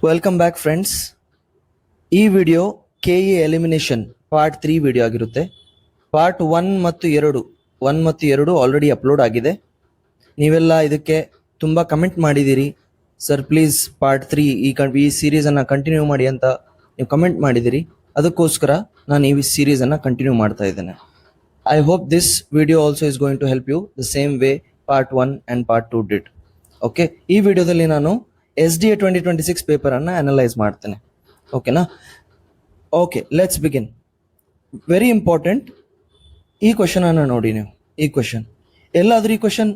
Welcome back friends. ಈ video KE elimination part 3 video ಆಗಿರುತ್ತೆ. Part 1 ಮತ್ತು 2 ಆಲ್ರೆಡಿ ಅಪ್ಲೋಡ್ ಆಗಿದೆ. ನೀವೆಲ್ಲ ಇದಕ್ಕೆ ತುಂಬ ಕಮೆಂಟ್ ಮಾಡಿದ್ದೀರಿ, ಸರ್ ಪ್ಲೀಸ್ ಪಾರ್ಟ್ 3 ಈ ಸೀರೀಸನ್ನು ಕಂಟಿನ್ಯೂ ಮಾಡಿ ಅಂತ ನೀವು ಕಮೆಂಟ್ ಮಾಡಿದ್ದೀರಿ. ಅದಕ್ಕೋಸ್ಕರ ನಾನು ಈ ಸೀರೀಸನ್ನು ಕಂಟಿನ್ಯೂ ಮಾಡ್ತಾ ಇದ್ದೇನೆ. I hope this video also is going to help you the same way part 1 and part 2 did. Okay, ಈ ವಿಡಿಯೋದಲ್ಲಿ ನಾನು SDA 2026 ಪೇಪರನ್ನು ಅನಲೈಸ್ ಮಾಡ್ತೇನೆ. ಓಕೆನಾ? Okay, let's begin. Very important. ಈ ಕ್ವಶನನ್ನು ನೋಡಿ ನೀವು. ಈ ಕ್ವಶನ್ ಎಲ್ಲಾದರೂ ಈ ಕ್ವಶನ್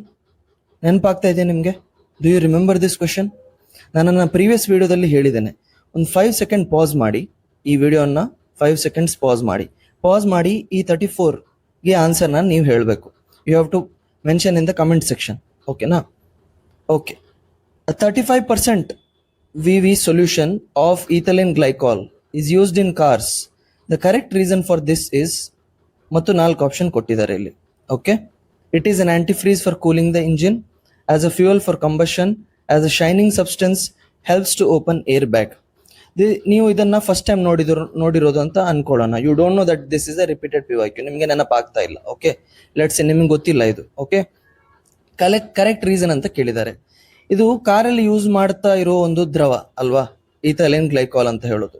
ನೆನಪಾಗ್ತಾ ಇದೆ ನಿಮಗೆ? Do you remember this question? ನಾನು ನನ್ನ ಪ್ರೀವಿಯಸ್ ವಿಡಿಯೋದಲ್ಲಿ ಹೇಳಿದ್ದೇನೆ. ಒಂದು 5 ಸೆಕೆಂಡ್ ಪಾಸ್ ಮಾಡಿ, ಈ ವಿಡಿಯೋನ 5 ಸೆಕೆಂಡ್ಸ್ ಪಾಸ್ ಮಾಡಿ ಈ 34ಗೆ ಆನ್ಸರ್ನ ನೀವು ಹೇಳಬೇಕು. You have to mention in the comment section. ಓಕೆನಾ? Okay. A 35% VV solution of ethylene glycol is used in cars. The correct reason for this is ಮತ್ತು 4 ಆಪ್ಷನ್ ಕೊಟ್ಟಿದ್ದಾರೆ ಇಲ್ಲಿ. Okay, it is an antifreeze for cooling the engine, as a fuel for combustion, as a shining substance, helps to open air bag. ನೀವು ಇದನ್ನ first time ನೋಡಿರೋದು ಅಂತ ಅನ್ಕೊಳ್ಳೋಣ. You don't know that this is a repeated PYQ. ನಿಮಗೆ ನೆನಪಾಗ್ತಾ ಇಲ್ಲ. Okay, let's ನಿಮ್ಗೆ ಗೊತ್ತಿಲ್ಲ ಇದು. ಓಕೆ, ಕರೆಕ್ಟ್ ರೀಸನ್ ಅಂತ ಕೇಳಿದ್ದಾರೆ. ಇದು ಕಾರಲ್ಲಿ ಯೂಸ್ ಮಾಡ್ತಾ ಇರೋ ಒಂದು ದ್ರವ ಅಲ್ವಾ, ಈಥೈಲಿನ್ ಗ್ಲೈಕಾಲ್ ಅಂತ ಹೇಳೋದು.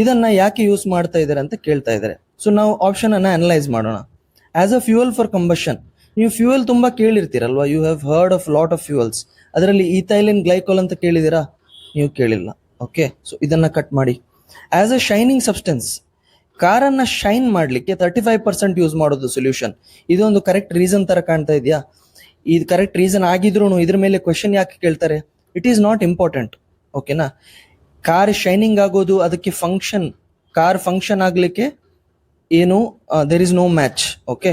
ಇದನ್ನ ಯಾಕೆ ಯೂಸ್ ಮಾಡ್ತಾ ಇದ್ದಾರೆ ಅಂತ ಕೇಳ್ತಾ ಇದ್ದಾರೆ. ಸೊ ನಾವು ಆಪ್ಷನ್ ಅನ್ನ ಅನಲೈಸ್ ಮಾಡೋಣ. As a fuel for combustion, ನೀವು ಫ್ಯೂಯಲ್ ತುಂಬಾ ಕೇಳಿರ್ತೀರಲ್ವಾ. You have heard of lot of fuels. ಅದರಲ್ಲಿ ಈಥೈಲಿನ್ ಗ್ಲೈಕಾಲ್ ಅಂತ ಕೇಳಿದಿರಾ? ನೀವು ಕೇಳಿಲ್ಲ. ಓಕೆ, ಸೊ ಇದನ್ನ ಕಟ್ ಮಾಡಿ. ಆಸ್ ಅ ಶೈನಿಂಗ್ ಸಬ್ಸ್ಟೆನ್ಸ್, ಕಾರನ್ನ ಶೈನ್ ಮಾಡಲಿಕ್ಕೆ 35% ಯೂಸ್ ಮಾಡೋದು ಸೊಲ್ಯೂಷನ್. ಇದೊಂದು ಕರೆಕ್ಟ್ ರೀಸನ್ ತರ ಕಾಣ್ತಾ ಇದೆಯಾ? ಇದು ಕರೆಕ್ಟ್ ರೀಸನ್ ಆಗಿದ್ರು ಇದ್ರ ಮೇಲೆ ಕ್ವೆಶನ್ ಯಾಕೆ ಕೇಳ್ತಾರೆ? It is not important. ಓಕೆನಾ? ಕಾರ್ ಶೈನಿಂಗ್ ಆಗೋದು, ಅದಕ್ಕೆ ಕಾರ್ ಫಂಕ್ಷನ್ ಆಗ್ಲಿಕ್ಕೆ ಏನು there is no match. Okay,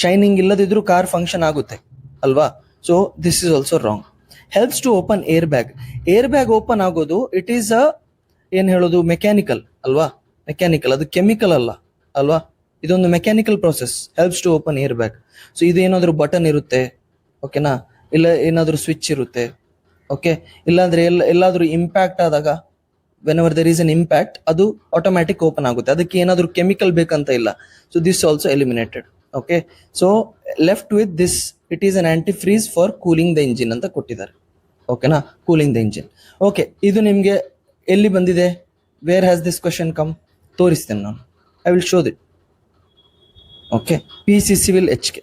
shining ಇಲ್ಲದಿದ್ರು ಕಾರ್ ಫಂಕ್ಷನ್ ಆಗುತ್ತೆ ಅಲ್ವಾ? So this is also wrong. Helps to open air bag open ಆಗೋದು ಇಟ್ ಈಸ್ ಏನ್ ಹೇಳೋದು, ಮೆಕ್ಯಾನಿಕಲ್ ಅಲ್ವಾ? ಮೆಕ್ಯಾನಿಕಲ್, ಅದು ಕೆಮಿಕಲ್ ಅಲ್ಲ ಅಲ್ವಾ? ಇದೊಂದು mechanical process. Helps to open air bag. So ಇದು ಏನಾದ್ರು ಬಟನ್ ಇರುತ್ತೆ, ಓಕೆನಾ? ಇಲ್ಲ ಏನಾದರೂ ಸ್ವಿಚ್ ಇರುತ್ತೆ. ಓಕೆ, ಇಲ್ಲಾಂದ್ರೆ ಎಲ್ಲಾದ್ರೂ ಇಂಪ್ಯಾಕ್ಟ್ ಆದಾಗ, whenever there is an impact, ಅದು ಆಟೋಮ್ಯಾಟಿಕ್ ಓಪನ್ ಆಗುತ್ತೆ. ಅದಕ್ಕೆ ಏನಾದರೂ ಕೆಮಿಕಲ್ ಬೇಕಂತ ಇಲ್ಲ. So this also eliminated. Okay, so left with this, it is an antifreeze for cooling the engine ಅಂತ ಕೊಟ್ಟಿದ್ದಾರೆ. ಓಕೆನಾ? Cooling the engine. ಓಕೆ, ಇದು ನಿಮಗೆ ಎಲ್ಲಿ ಬಂದಿದೆ? Where has this question come? ತೋರಿಸ್ತೇನೆ ನಾನು. I will show it. Okay, PC Civil HK.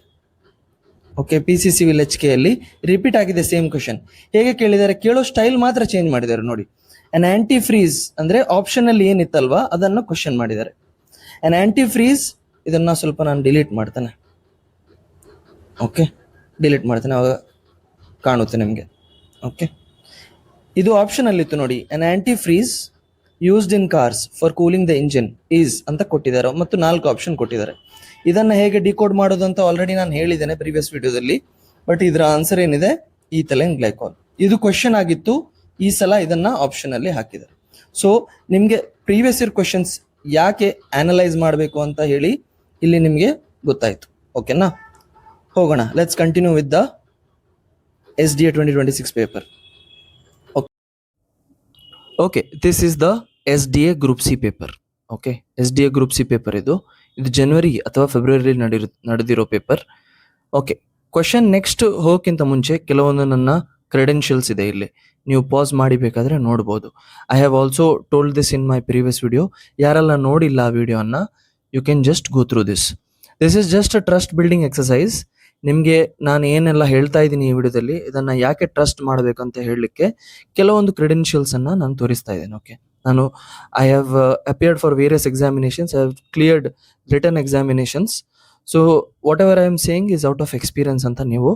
Okay, PC Civil HK ಅಲ್ಲಿ ರಿಪೀಟ್ ಆಗಿದೆ ಸೇಮ್ ಕ್ವಶನ್. ಹೇಗೆ ಕೇಳಿದ್ದಾರೆ? ಕೇಳೋ ಸ್ಟೈಲ್ ಮಾತ್ರ ಚೇಂಜ್ ಮಾಡಿದ್ದಾರೆ ನೋಡಿ. ಅನ್ ಆಂಟಿಫ್ರೀಸ್ ಅಂದ್ರೆ ಆಪ್ಷನ್ ಅಲ್ಲಿ ಏನಿತ್ತಲ್ವಾ ಅದನ್ನು ಕ್ವಶನ್ ಮಾಡಿದ್ದಾರೆ. ಅನ್ ಆಂಟಿಫ್ರೀಸ್, ಇದನ್ನ ಸ್ವಲ್ಪ ನಾನು ಡಿಲೀಟ್ ಮಾಡ್ತೇನೆ. ಓಕೆ, ಡಿಲೀಟ್ ಮಾಡ್ತೇನೆ, ಅವಾಗ ಕಾಣುತ್ತೆ ನಿಮಗೆ. ಓಕೆ, ಇದು ಆಪ್ಷನ್ ಅಲ್ಲಿ ಇತ್ತು ನೋಡಿ. An antifreeze used in cars for cooling the engine is ಅಂತ ಕೊಟ್ಟಿದ್ದಾರೆ ಮತ್ತು 4 ಆಪ್ಷನ್ ಕೊಟ್ಟಿದ್ದಾರೆ. ಇದನ್ನ ಹೇಗೆ ಡಿಕೋಡ್ ಮಾಡೋದು ಅಂತ ಆಲ್ರೆಡಿ ನಾನು ಹೇಳಿದ್ದೇನೆ ಪ್ರೀವಿಯಸ್ ವಿಡಿಯೋದಲ್ಲಿ. ಬಟ್ ಇದರ ಆನ್ಸರ್ ಏನಿದೆ? ಈಥೈಲಿನ್ ಗ್ಲೈಕಾಲ್. ಇದು ಕ್ವಶನ್ ಆಗಿತ್ತು, ಈ ಸಲ ಇದನ್ನ ಆಪ್ಷನ್ ಅಲ್ಲಿ ಹಾಕಿದ್ದಾರೆ. ಸೊ ನಿಮ್ಗೆ ಪ್ರೀವಿಯಸ್ ಇಯರ್ ಕ್ವಶನ್ಸ್ ಯಾಕೆ ಅನಲೈಸ್ ಮಾಡಬೇಕು ಅಂತ ಹೇಳಿ ಇಲ್ಲಿ ನಿಮ್ಗೆ ಗೊತ್ತಾಯ್ತು. ಓಕೆನಾ? ಹೋಗೋಣ. Let's continue with the SDA 2026 paper. Okay, this is the SDA group C paper. Okay, SDA group C paper ಇದು ಜನವರಿ ಅಥವಾ ಫೆಬ್ರವರಿ ನಡೆದಿರೋ ಪೇಪರ್. ಓಕೆ, ಕ್ವಶನ್ ನೆಕ್ಸ್ಟ್ ಹೋಗೋಕ್ಕಿಂತ ಮುಂಚೆ ಕೆಲವೊಂದು ನನ್ನ ಕ್ರೆಡೆನ್ಷಿಯಲ್ಸ್ ಇದೆ ಇಲ್ಲಿ. ನೀವು ಪಾಸ್ ಮಾಡಿ ಬೇಕಾದ್ರೆ ನೋಡ್ಬೋದು. I have also told this in my previous video. ಯಾರೆಲ್ಲ ನೋಡಿಲ್ಲ ಆ ವಿಡಿಯೋನ, you can just go through this. This is just a trust building exercise. ನಿಮಗೆ ನಾನು ಏನೆಲ್ಲ ಹೇಳ್ತಾ ಇದ್ದೀನಿ ಈ ವಿಡಿಯೋದಲ್ಲಿ, ಇದನ್ನ ಯಾಕೆ ಟ್ರಸ್ಟ್ ಮಾಡಬೇಕಂತ ಹೇಳಲಿಕ್ಕೆ ಕೆಲವೊಂದು ಕ್ರೆಡೆನ್ಷಿಯಲ್ಸ್ ಅನ್ನ ನಾನು ತೋರಿಸ್ತಾ ಇದ್ದೇನೆ. ಓಕೆ, ನಾನು I have appeared for various examinations, I have cleared return examinations. So what ever I am saying is out of experience ಅಂತ ನೀವು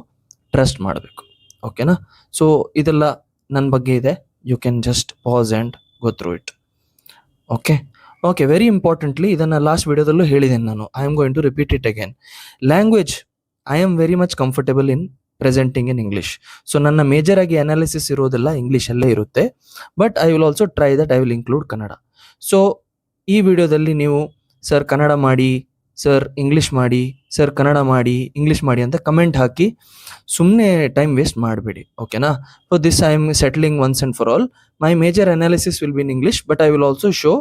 ಟ್ರಸ್ಟ್ ಮಾಡಬೇಕು. ಓಕೆನಾ? ಸೊ ಇದೆಲ್ಲ ನನ್ನ ಬಗ್ಗೆ ಇದೆ. You can just pass and go through it. Okay, very importantly ಇದನ್ನು last ವಿಡಿಯೋದಲ್ಲೂ ಹೇಳಿದ್ದೇನೆ ನಾನು. I am going to repeat it again. Language, I am very much comfortable in presenting in English. So ನನ್ನ major ಆಗಿ analysis ಇರೋದೆಲ್ಲ ಇಂಗ್ಲೀಷಲ್ಲೇ ಇರುತ್ತೆ. But I will also try that I will include Kannada. So ಈ ವಿಡಿಯೋದಲ್ಲಿ ನೀವು ಸರ್ ಕನ್ನಡ ಮಾಡಿ, sir English ಮಾಡಿ, ಸರ್ ಕನ್ನಡ ಮಾಡಿ, ಇಂಗ್ಲೀಷ್ ಮಾಡಿ ಅಂತ ಕಮೆಂಟ್ ಹಾಕಿ ಸುಮ್ಮನೆ ಟೈಮ್ ವೇಸ್ಟ್ ಮಾಡಬೇಡಿ. ಓಕೆನಾ? So this I am settling once and for all. My major analysis will be in English, but I will also show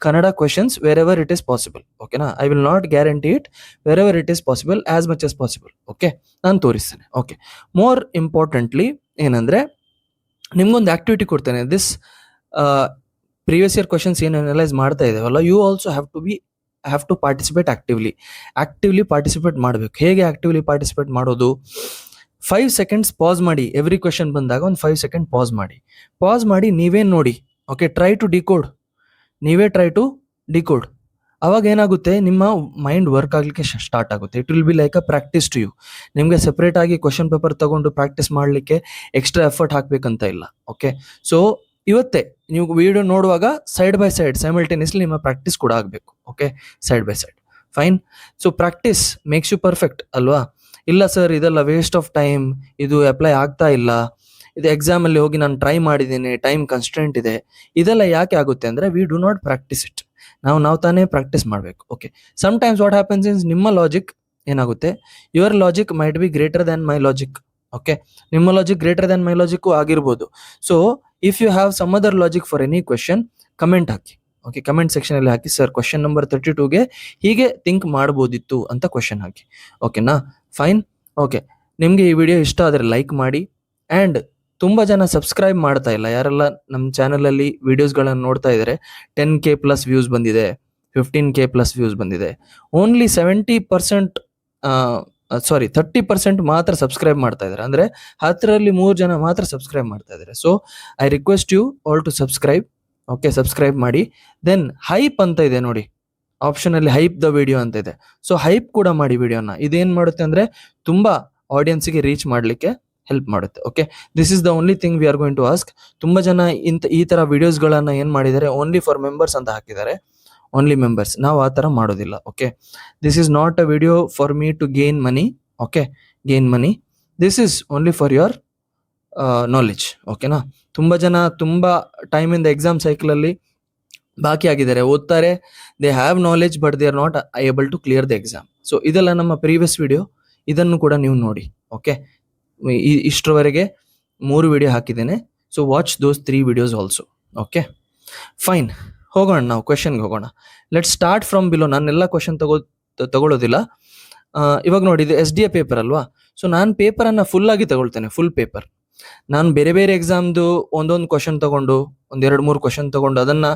Kannada questions wherever it is possible. ಓಕೆನಾ? I will not guarantee it, wherever it is possible, as much as possible. Okay, ನಾನು ತೋರಿಸ್ತೇನೆ. Okay, more importantly ಏನಂದರೆ ನಿಮ್ಗೊಂದು activity ಕೊಡ್ತೇನೆ. This previous year questions ಏನು analyse ಮಾಡ್ತಾ ಇದ್ದೇವಲ್ಲ, you also have to participate actively participate ಮಾಡಬೇಕು. ಹೇಗೆ ಆಕ್ಟಿವ್ಲಿ ಪಾರ್ಟಿಸಿಪೇಟ್ ಮಾಡೋದು? 5 seconds ಪಾಸ್ ಮಾಡಿ. ಎವ್ರಿ ಕ್ವೆಶನ್ ಬಂದಾಗ ಒಂದು 5 seconds ಪಾಸ್ ಮಾಡಿ ನೀವೇ ನೋಡಿ. Okay, try to decode. ಅವಾಗ ಏನಾಗುತ್ತೆ, ನಿಮ್ಮ ಮೈಂಡ್ ವರ್ಕ್ ಆಗಲಿಕ್ಕೆ ಸ್ಟಾರ್ಟ್ ಆಗುತ್ತೆ. It will be like a practice to you. ನಿಮಗೆ ಸೆಪ್ರೇಟ್ ಆಗಿ ಕ್ವಶನ್ ಪೇಪರ್ ತಗೊಂಡು ಪ್ರಾಕ್ಟೀಸ್ ಮಾಡಲಿಕ್ಕೆ ಎಕ್ಸ್ಟ್ರಾ ಎಫರ್ಟ್ ಹಾಕ್ಬೇಕಂತ ಇಲ್ಲ. ಓಕೆ, ಸೊ ಇವತ್ತೇ ನೀವು ವಿಡಿಯೋ ನೋಡುವಾಗ ಸೈಡ್ ಬೈ ಸೈಡ್ ಸೈಮಲ್ಟೇನಿಯಸ್ಲಿ ನಿಮ್ಮ ಪ್ರಾಕ್ಟೀಸ್ ಕೂಡ ಆಗಬೇಕು. Okay, side by side. Fine. So practice makes you perfect ಅಲ್ವಾ? ಇಲ್ಲ ಸರ್ ಇದೆಲ್ಲ ವೇಸ್ಟ್ ಆಫ್ ಟೈಮ್, ಇದು ಅಪ್ಲೈ ಆಗ್ತಾ ಇಲ್ಲ, ಇದು ಎಕ್ಸಾಮಲ್ಲಿ ಹೋಗಿ ನಾನು ಟ್ರೈ ಮಾಡಿದ್ದೀನಿ, ಟೈಮ್ ಕನ್ಸ್ಟೆಂಟ್ ಇದೆ, ಇದೆಲ್ಲ ಯಾಕೆ ಆಗುತ್ತೆ ಅಂದರೆ we do not practise it. ನಾವು ತಾನೇ ಪ್ರಾಕ್ಟೀಸ್ ಮಾಡಬೇಕು. ಓಕೆ, ಸಮ್ಟೈಮ್ಸ್ ವಾಟ್ ಹ್ಯಾಪನ್ಸ್ ಇನ್ಸ್ ನಿಮ್ಮ ಲಾಜಿಕ್ ಏನಾಗುತ್ತೆ, your logic might be greater than my logic. Okay, ನಿಮ್ಮ logic greater than my logic ಆಗಿರ್ಬೋದು. So if you have some other logic for any question, comment ಹಾಕಿ. ಓಕೆ, comment ಸೆಕ್ಷನಲ್ಲಿ ಹಾಕಿ, sir question number 32ಗೆ ಹೀಗೆ ಥಿಂಕ್ ಮಾಡ್ಬೋದಿತ್ತು ಅಂತ ಕ್ವೆಶನ್ ಹಾಕಿ. ಓಕೆನಾ? ಫೈನ್. ಓಕೆ, ನಿಮಗೆ ಈ ವಿಡಿಯೋ ಇಷ್ಟ ಆದರೆ ಲೈಕ್ ಮಾಡಿ. ಆ್ಯಂಡ್ ತುಂಬ ಜನ ಸಬ್ಸ್ಕ್ರೈಬ್ ಮಾಡ್ತಾ ಇಲ್ಲ. ಯಾರೆಲ್ಲ ನಮ್ಮ ಚಾನಲಲ್ಲಿ ವೀಡಿಯೋಸ್ಗಳನ್ನು ನೋಡ್ತಾ ಇದ್ದಾರೆ, 10K ಪ್ಲಸ್ ವ್ಯೂಸ್ ಬಂದಿದೆ, 15K ಪ್ಲಸ್ ವ್ಯೂಸ್ ಬಂದಿದೆ. ಓನ್ಲಿ 30% ಮಾತ್ರ ಸಬ್ಸ್ಕ್ರೈಬ್ ಮಾಡ್ತಾ ಇದ್ದಾರೆ. ಅಂದರೆ 10ರಲ್ಲಿ 3 ಜನ ಮಾತ್ರ ಸಬ್ಸ್ಕ್ರೈಬ್ ಮಾಡ್ತಾ ಇದ್ದಾರೆ. So I request you all to subscribe. Okay, subscribe ಮಾಡಿ. ದೆನ್ ಹೈಪ್ ಅಂತ ಇದೆ ನೋಡಿ, ಆಪ್ಷನಲ್ಲಿ ಹೈಪ್ ದ ವಿಡಿಯೋ ಅಂತ ಇದೆ. ಸೊ ಹೈಪ್ ಕೂಡ ಮಾಡಿ ವಿಡಿಯೋನ. ಇದೇನು ಮಾಡುತ್ತೆ ಅಂದರೆ ತುಂಬ ಆಡಿಯನ್ಸಿಗೆ ರೀಚ್ ಮಾಡಲಿಕ್ಕೆ ಹೆಲ್ಪ್ ಮಾಡುತ್ತೆ. Okay, this is the only thing we are going to ask. ತುಂಬ ಜನ ಈ ಥರ ವಿಡಿಯೋಸ್ಗಳನ್ನು ಏನು ಮಾಡಿದ್ದಾರೆ, ಓನ್ಲಿ ಫಾರ್ ಮೆಂಬರ್ಸ್ ಅಂತ ಹಾಕಿದ್ದಾರೆ. Only members. ನಾವು ಆ ಥರ ಮಾಡೋದಿಲ್ಲ. Okay, this is not a video for me to gain money. Okay, gain money. This is only for your knowledge. ಓಕೆನಾ? ತುಂಬ ಜನ ತುಂಬ ಟೈಮಿಂದ ಎಕ್ಸಾಮ್ ಸೈಕಲಲ್ಲಿ ಬಾಕಿ ಆಗಿದ್ದಾರೆ, ಓದ್ತಾರೆ, they have knowledge but they are not able to clear the exam. So ಇದೆಲ್ಲ ನಮ್ಮ previous video, ಇದನ್ನು ಕೂಡ ನೀವು ನೋಡಿ. ಓಕೆ, ಇಷ್ಟರವರೆಗೆ 3 ವಿಡಿಯೋ ಹಾಕಿದ್ದೇನೆ. So watch those 3 videos also. Okay, fine. ಹೋಗೋಣ, ನಾವು ಕ್ವೆಶನ್ಗೆ ಹೋಗೋಣ. Let start from below. ನಾನೆಲ್ಲ ಕ್ವೆಶನ್ ತಗೊಳ್ಳೋದಿಲ್ಲ. ಇವಾಗ ನೋಡಿ, ಇದು SDA ಪೇಪರ್ ಅಲ್ವಾ? ಸೊ ನಾನು ಪೇಪರನ್ನು ಫುಲ್ಲಾಗಿ ತಗೊಳ್ತೇನೆ, ಫುಲ್ ಪೇಪರ್. ನಾನು ಬೇರೆ ಎಕ್ಸಾಮ್ದು ಒಂದೊಂದು ಕ್ವೆಶನ್ ತಗೊಂಡು, 1-2-3 ಕ್ವೆಶನ್ ತಗೊಂಡು ಅದನ್ನು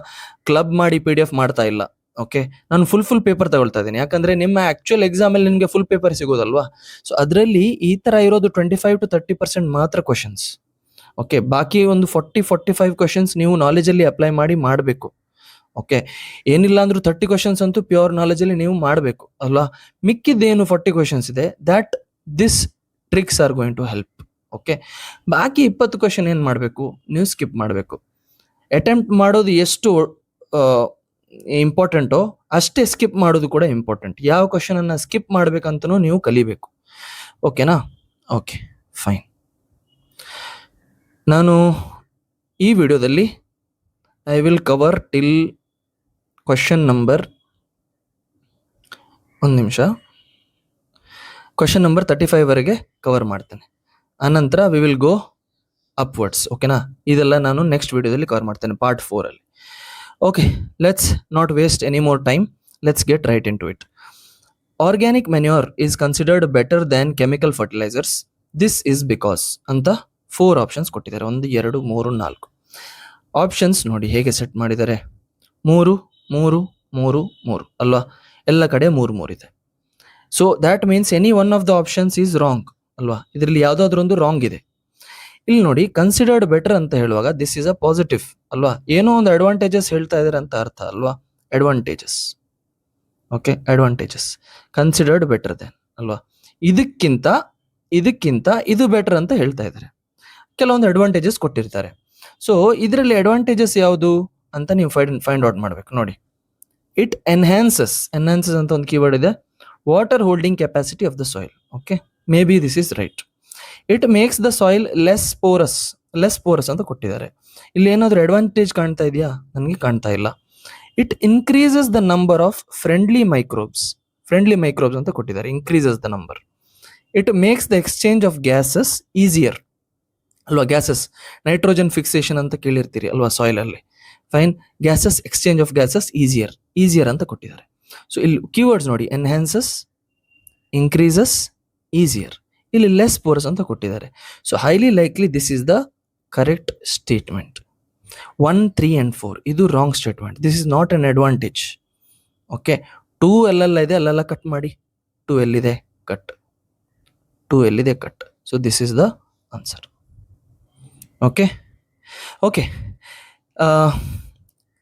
ಕ್ಲಬ್ ಮಾಡಿ PDF ಮಾಡ್ತಾ ಇಲ್ಲ. ಓಕೆ, ನಾನು ಫುಲ್ ಪೇಪರ್ ತಗೊಳ್ತಾ ಇದ್ದೀನಿ. ಯಾಕಂದರೆ ನಿಮ್ಮ ಆ್ಯಕ್ಚುಯಲ್ ಎಕ್ಸಾಮಲ್ಲಿ ನಿಮಗೆ ಫುಲ್ ಪೇಪರ್ ಸಿಗೋದಲ್ವಾ? ಸೊ ಅದರಲ್ಲಿ ಈ ಥರ ಇರೋದು 25 to 30% ಮಾತ್ರ ಕ್ವೆಶನ್ಸ್. ಓಕೆ, ಬಾಕಿ ಒಂದು 40-45 ಕ್ವೆಶನ್ಸ್ ನೀವು ನಾಲೆಜಲ್ಲಿ ಅಪ್ಲೈ ಮಾಡಬೇಕು. ಓಕೆ, ಏನಿಲ್ಲ ಅಂದ್ರೂ 30 ಕ್ವೆಶನ್ಸ್ ಅಂತೂ ಪ್ಯೂರ್ ನಾಲೆಜಲ್ಲಿ ನೀವು ಮಾಡಬೇಕು ಅಲ್ವಾ? ಮಿಕ್ಕಿದ್ದೇನು 40 ಕ್ವೆಶನ್ಸ್ ಇದೆ, that this tricks are going to help. Okay, ಬಾಕಿ 20 ಕ್ವೆಶನ್ ಏನು ಮಾಡಬೇಕು, ನೀವು ಸ್ಕಿಪ್ ಮಾಡಬೇಕು. ಅಟೆಂಪ್ಟ್ ಮಾಡೋದು ಎಷ್ಟು ಇಂಪಾರ್ಟೆಂಟೋ ಅಷ್ಟೇ ಸ್ಕಿಪ್ ಮಾಡೋದು ಕೂಡ ಇಂಪಾರ್ಟೆಂಟ್. ಯಾವ ಕ್ವೆಶನನ್ನು ಸ್ಕಿಪ್ ಮಾಡಬೇಕಂತನೂ ನೀವು ಕಲಿಬೇಕು. ಓಕೆನಾ? Okay, fine. ನಾನು ಈ ವಿಡಿಯೋದಲ್ಲಿ I will cover till question number 35ವರೆಗೆ ಕವರ್ ಮಾಡ್ತೇನೆ. ಆನಂತರ ವಿ ವಿಲ್ ಗೋ ಅಪ್ವರ್ಡ್ಸ್. ಓಕೆನಾ? ಇದೆಲ್ಲ ನಾನು ನೆಕ್ಸ್ಟ್ ವಿಡಿಯೋದಲ್ಲಿ ಕವರ್ ಮಾಡ್ತೇನೆ, ಪಾರ್ಟ್ 4ಅಲ್ಲಿ. Okay, let's not waste any more time. Let's get right into it. Organic manure is considered better than chemical fertilisers. This is because ಅಂತ 4 options ಕೊಟ್ಟಿದ್ದಾರೆ. 1, 2, 3, 4 options ನೋಡಿ ಹೇಗೆ ಸೆಟ್ ಮಾಡಿದ್ದಾರೆ. 3 ಅಲ್ವಾ? ಎಲ್ಲ ಕಡೆ 3 ಇದೆ. So that means any one of the options is wrong ಅಲ್ವಾ? ಇದರಲ್ಲಿ ಯಾವುದಾದ್ರೂ ಒಂದು ರಾಂಗ್ ಇದೆ. ಇಲ್ಲಿ ನೋಡಿ, ಕನ್ಸಿಡರ್ಡ್ ಬೆಟರ್ ಅಂತ ಹೇಳುವಾಗ ದಿಸ್ ಈಸ್ ಅ ಪಾಸಿಟಿವ್ ಅಲ್ವಾ? ಏನೋ ಒಂದು ಅಡ್ವಾಂಟೇಜಸ್ ಹೇಳ್ತಾ ಇದ್ದಾರೆ ಅಂತ ಅರ್ಥ ಅಲ್ವಾ? Advantages. Okay, advantages. Considered better than ಅಲ್ವಾ? ಇದಕ್ಕಿಂತ ಇದು ಬೆಟರ್ ಅಂತ ಹೇಳ್ತಾ ಇದ್ದಾರೆ. ಕೆಲವೊಂದು ಅಡ್ವಾಂಟೇಜಸ್ ಕೊಟ್ಟಿರ್ತಾರೆ. ಸೊ ಇದರಲ್ಲಿ ಅಡ್ವಾಂಟೇಜಸ್ ಯಾವುದು ಅಂತ ನೀವು ಫೈಂಡ್ ಔಟ್ ಮಾಡಬೇಕು. ನೋಡಿ, ಇಟ್ ಎನ್ಹ್ಯಾನ್ಸಸ್ ಅಂತ ಒಂದು ಕೀವರ್ಡ್ ಇದೆ, water holding capacity of the soil. Okay, may be this is right. It makes the soil less Porus ಅಂತ ಕೊಟ್ಟಿದ್ದಾರೆ. ಇಲ್ಲಿ ಏನಾದರೂ ಅಡ್ವಾಂಟೇಜ್ ಕಾಣ್ತಾ ಇದೆಯಾ? ನನಗೆ ಕಾಣ್ತಾ ಇಲ್ಲ. It increases the number of friendly microbes. Friendly microbes ಅಂತ ಕೊಟ್ಟಿದ್ದಾರೆ. Increases the number. It makes the exchange of gases easier ಅಲ್ವಾ. ಗ್ಯಾಸಸ್ ನೈಟ್ರೋಜನ್ ಫಿಕ್ಸೇಷನ್ ಅಂತ ಕೇಳಿರ್ತೀರಿ ಅಲ್ವಾ ಸಾಯಿಲ್ ಅಲ್ಲಿ. Fine, gases exchange of gases easier ಅಂತ ಕೊಟ್ಟಿದ್ದಾರೆ. ಸೊ ಇಲ್ಲಿ ಕೀವರ್ಡ್ಸ್ ನೋಡಿ, ಎನ್ಹ್ಯಾನ್ಸಸ್, ಇನ್ಕ್ರೀಸಸ್, ಈಸಿಯರ್. ಇಲ್ಲಿ ಲೆಸ್ ಪೋರಸ್ ಅಂತ ಕೊಟ್ಟಿದ್ದಾರೆ. So highly likely this is the correct statement. 1, 3 and 4 ಇದು wrong statement. This is not an advantage. Okay, 2 ಎಲ್ಲೆಲ್ಲ ಇದೆ ಅಲ್ಲೆಲ್ಲ ಕಟ್ ಮಾಡಿ. 2 ಎಲ್ಲಿದೆ ಕಟ್, 2 ಎಲ್ಲಿದೆ cut. So this is the answer. Okay okay,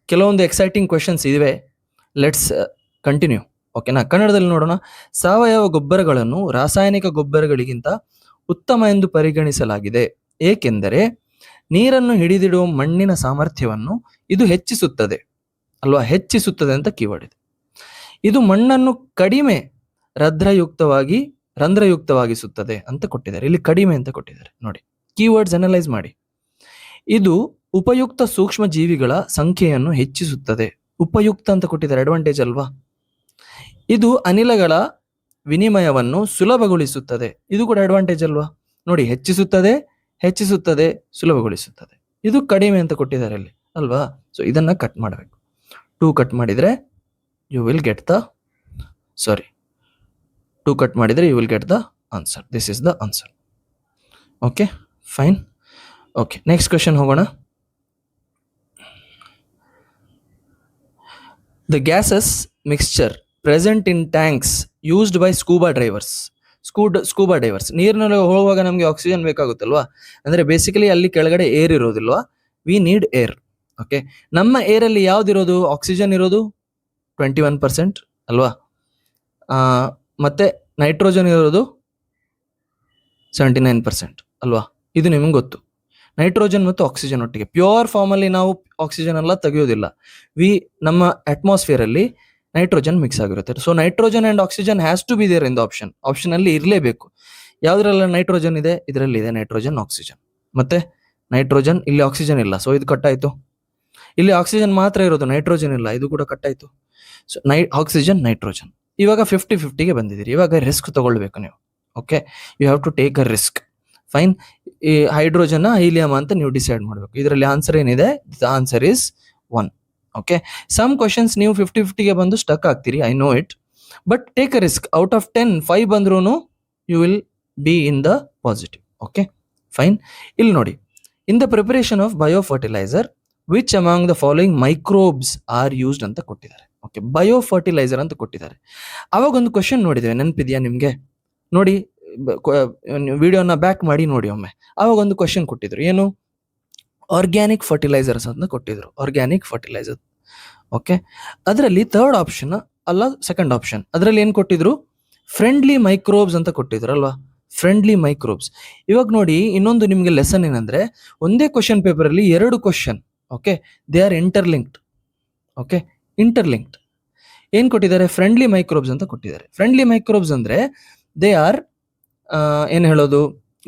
ಕೆಲವೊಂದು ಎಕ್ಸೈಟಿಂಗ್ ಕ್ವೆಶನ್ಸ್ ಇವೆ. Let's continue. ಓಕೆನಾ. ಕನ್ನಡದಲ್ಲಿ ನೋಡೋಣ. ಸಾವಯವ ಗೊಬ್ಬರಗಳನ್ನು ರಾಸಾಯನಿಕ ಗೊಬ್ಬರಗಳಿಗಿಂತ ಉತ್ತಮ ಎಂದು ಪರಿಗಣಿಸಲಾಗಿದೆ, ಏಕೆಂದರೆ ನೀರನ್ನು ಹಿಡಿದಿಡುವ ಮಣ್ಣಿನ ಸಾಮರ್ಥ್ಯವನ್ನು ಇದು ಹೆಚ್ಚಿಸುತ್ತದೆ ಅಲ್ವಾ. ಹೆಚ್ಚಿಸುತ್ತದೆ ಅಂತ ಕೀವರ್ಡ್ ಇದೆ. ಇದು ಮಣ್ಣನ್ನು ಕಡಿಮೆ ರಂಧ್ರಯುಕ್ತವಾಗಿಸುತ್ತದೆ ಅಂತ ಕೊಟ್ಟಿದ್ದಾರೆ. ಇಲ್ಲಿ ಕಡಿಮೆ ಅಂತ ಕೊಟ್ಟಿದ್ದಾರೆ ನೋಡಿ. ಕೀವರ್ಡ್ಸ್ ಅನಲೈಸ್ ಮಾಡಿ. ಇದು ಉಪಯುಕ್ತ ಸೂಕ್ಷ್ಮ ಜೀವಿಗಳ ಸಂಖ್ಯೆಯನ್ನು ಹೆಚ್ಚಿಸುತ್ತದೆ. ಉಪಯುಕ್ತ ಅಂತ ಕೊಟ್ಟಿದ್ದಾರೆ, ಅಡ್ವಾಂಟೇಜ್ ಅಲ್ವಾ. ಇದು ಅನಿಲಗಳ ವಿನಿಮಯವನ್ನು ಸುಲಭಗೊಳಿಸುತ್ತದೆ. ಇದು ಕೂಡ ಅಡ್ವಾಂಟೇಜ್ ಅಲ್ವಾ. ನೋಡಿ, ಹೆಚ್ಚಿಸುತ್ತದೆ, ಸುಲಭಗೊಳಿಸುತ್ತದೆ. ಇದು ಕಡಿಮೆ ಅಂತ ಕೊಟ್ಟಿದ್ದಾರೆ ಇಲ್ಲಿ ಅಲ್ವಾ. ಸೊ ಇದನ್ನ ಕಟ್ ಮಾಡಬೇಕು. 2 ಕಟ್ ಮಾಡಿದ್ರೆ you will get the answer. This is the answer. Okay, fine. Okay, next question ಹೋಗೋಣ. The gases mixture present in tanks used by scuba divers. ನೀರಿನಲ್ಲಿ ಹೋಗುವಾಗ ನಮಗೆ ಆಕ್ಸಿಜನ್ ಬೇಕಾಗುತ್ತಲ್ವಾ. ಅಂದ್ರೆ ಬೇಸಿಕಲಿ ಅಲ್ಲಿ ಕೆಳಗಡೆ ಏರ್ ಇರೋದಿಲ್ವಾ. We need air. ಓಕೆ, ನಮ್ಮ air ಅಲ್ಲಿ ಯಾವ್ದಿರೋದು? ಆಕ್ಸಿಜನ್ ಇರೋದು 21% ಅಲ್ವಾ. ಮತ್ತೆ ನೈಟ್ರೋಜನ್ ಇರೋದು 79% ಅಲ್ವಾ. ಇದು ನಿಮ್ಗೆ ಗೊತ್ತು. ನೈಟ್ರೋಜನ್ ಮತ್ತು ಆಕ್ಸಿಜನ್ ಒಟ್ಟಿಗೆ ಪ್ಯೂರ್ ಫಾರ್ಮ್ ಅಲ್ಲಿ ನಾವು ಆಕ್ಸಿಜನ್ ಎಲ್ಲ ತೆಗೆಯೋದಿಲ್ಲ. ನಮ್ಮ ಅಟ್ಮಾಸ್ಫಿಯರ್ ಅಲ್ಲಿ ನೈಟ್ರೋಜನ್ ಮಿಕ್ಸ್ ಆಗಿರುತ್ತೆ. So nitrogen and oxygen has to be there in the option ಅಲ್ಲಿ ಇರಲೇಬೇಕು. ಯಾವ್ದ್ರೆಲ್ಲ ನೈಟ್ರೋಜನ್ ಇದೆ, ಇದರಲ್ಲಿ ಇದೆ ನೈಟ್ರೋಜನ್, ಆಕ್ಸಿಜನ್. ಮತ್ತೆ ನೈಟ್ರೋಜನ್, ಇಲ್ಲಿ ಆಕ್ಸಿಜನ್ ಇಲ್ಲ, ಸೊ ಇದು ಕಟ್ ಆಯ್ತು. ಇಲ್ಲಿ ಆಕ್ಸಿಜನ್ ಮಾತ್ರ ಇರೋದು, ನೈಟ್ರೋಜನ್ ಇಲ್ಲ, ಇದು ಕೂಡ ಕಟ್ ಆಯ್ತು. So oxygen, nitrogen. ಇವಾಗ 50-50ಗೆ ಬಂದಿದ್ದೀರಿ. ಇವಾಗ ರಿಸ್ಕ್ ತಗೊಳ್ಬೇಕು ನೀವು. Okay, you have to take a risk. Fine. ಈ ಹೈಡ್ರೋಜನ್ ಹೀಲಿಯಂ ಅಂತ ನೀವು ಡಿಸೈಡ್ ಮಾಡಬೇಕು. ಇದರಲ್ಲಿ ಆನ್ಸರ್ ಏನಿದೆ? The answer is 1. Okay, some questions ನೀವು 50-50ಗೆ ಬಂದು ಸ್ಟಕ್ ಆಗ್ತೀರಿ, I know it, but take a risk. Out of 10 5 ಬಂದ್ರೂ you will be in the positive. Okay, fine. ಇಲ್ಲಿ ನೋಡಿ, in the preparation of biofertiliser which among the following microbes are used ಅಂತ ಕೊಟ್ಟಿದ್ದಾರೆ. Okay, biofertiliser ಅಂತ ಕೊಟ್ಟಿದ್ದಾರೆ. ಅವಾಗ ಒಂದು question ನೋಡಿದ್ದೇವೆ, ನೆನಪಿದೆಯಾ ನಿಮ್ಗೆ? ನೋಡಿ, ವಿಡಿಯೋನ ಬ್ಯಾಕ್ ಮಾಡಿ ನೋಡಿ ಒಮ್ಮೆ. ಅವಾಗ ಒಂದು ಕ್ವಶನ್ ಕೊಟ್ಟಿದ್ರು, ಏನು? ಆರ್ಗ್ಯಾನಿಕ್ ಫರ್ಟಿಲೈಸರ್ಸ್ ಅಂತ ಕೊಟ್ಟಿದ್ರು. Organic fertiliser. ಓಕೆ, ಅದರಲ್ಲಿ ಥರ್ಡ್ ಆಪ್ಷನ್ ಅಲ್ಲ, ಸೆಕೆಂಡ್ ಆಪ್ಷನ್, ಅದರಲ್ಲಿ ಏನ್ ಕೊಟ್ಟಿದ್ರು? ಫ್ರೆಂಡ್ಲಿ ಮೈಕ್ರೋಬ್ಸ್ ಅಂತ ಕೊಟ್ಟಿದ್ರು ಅಲ್ವಾ. Friendly microbes. ಇವಾಗ ನೋಡಿ, ಇನ್ನೊಂದು ನಿಮ್ಗೆ ಲೆಸನ್ ಏನಂದ್ರೆ, ಒಂದೇ ಕ್ವಶನ್ ಪೇಪರ್ ಅಲ್ಲಿ 2 question. Okay, they R interlinked. Okay, interlinked. ಏನ್ ಕೊಟ್ಟಿದ್ದಾರೆ? ಫ್ರೆಂಡ್ಲಿ ಮೈಕ್ರೋಬ್ಸ್ ಅಂತ ಕೊಟ್ಟಿದ್ದಾರೆ. ಫ್ರೆಂಡ್ಲಿ ಮೈಕ್ರೋಬ್ಸ್ ಅಂದ್ರೆ ದೇ ಆರ್ ಏನ್ ಹೇಳೋದು?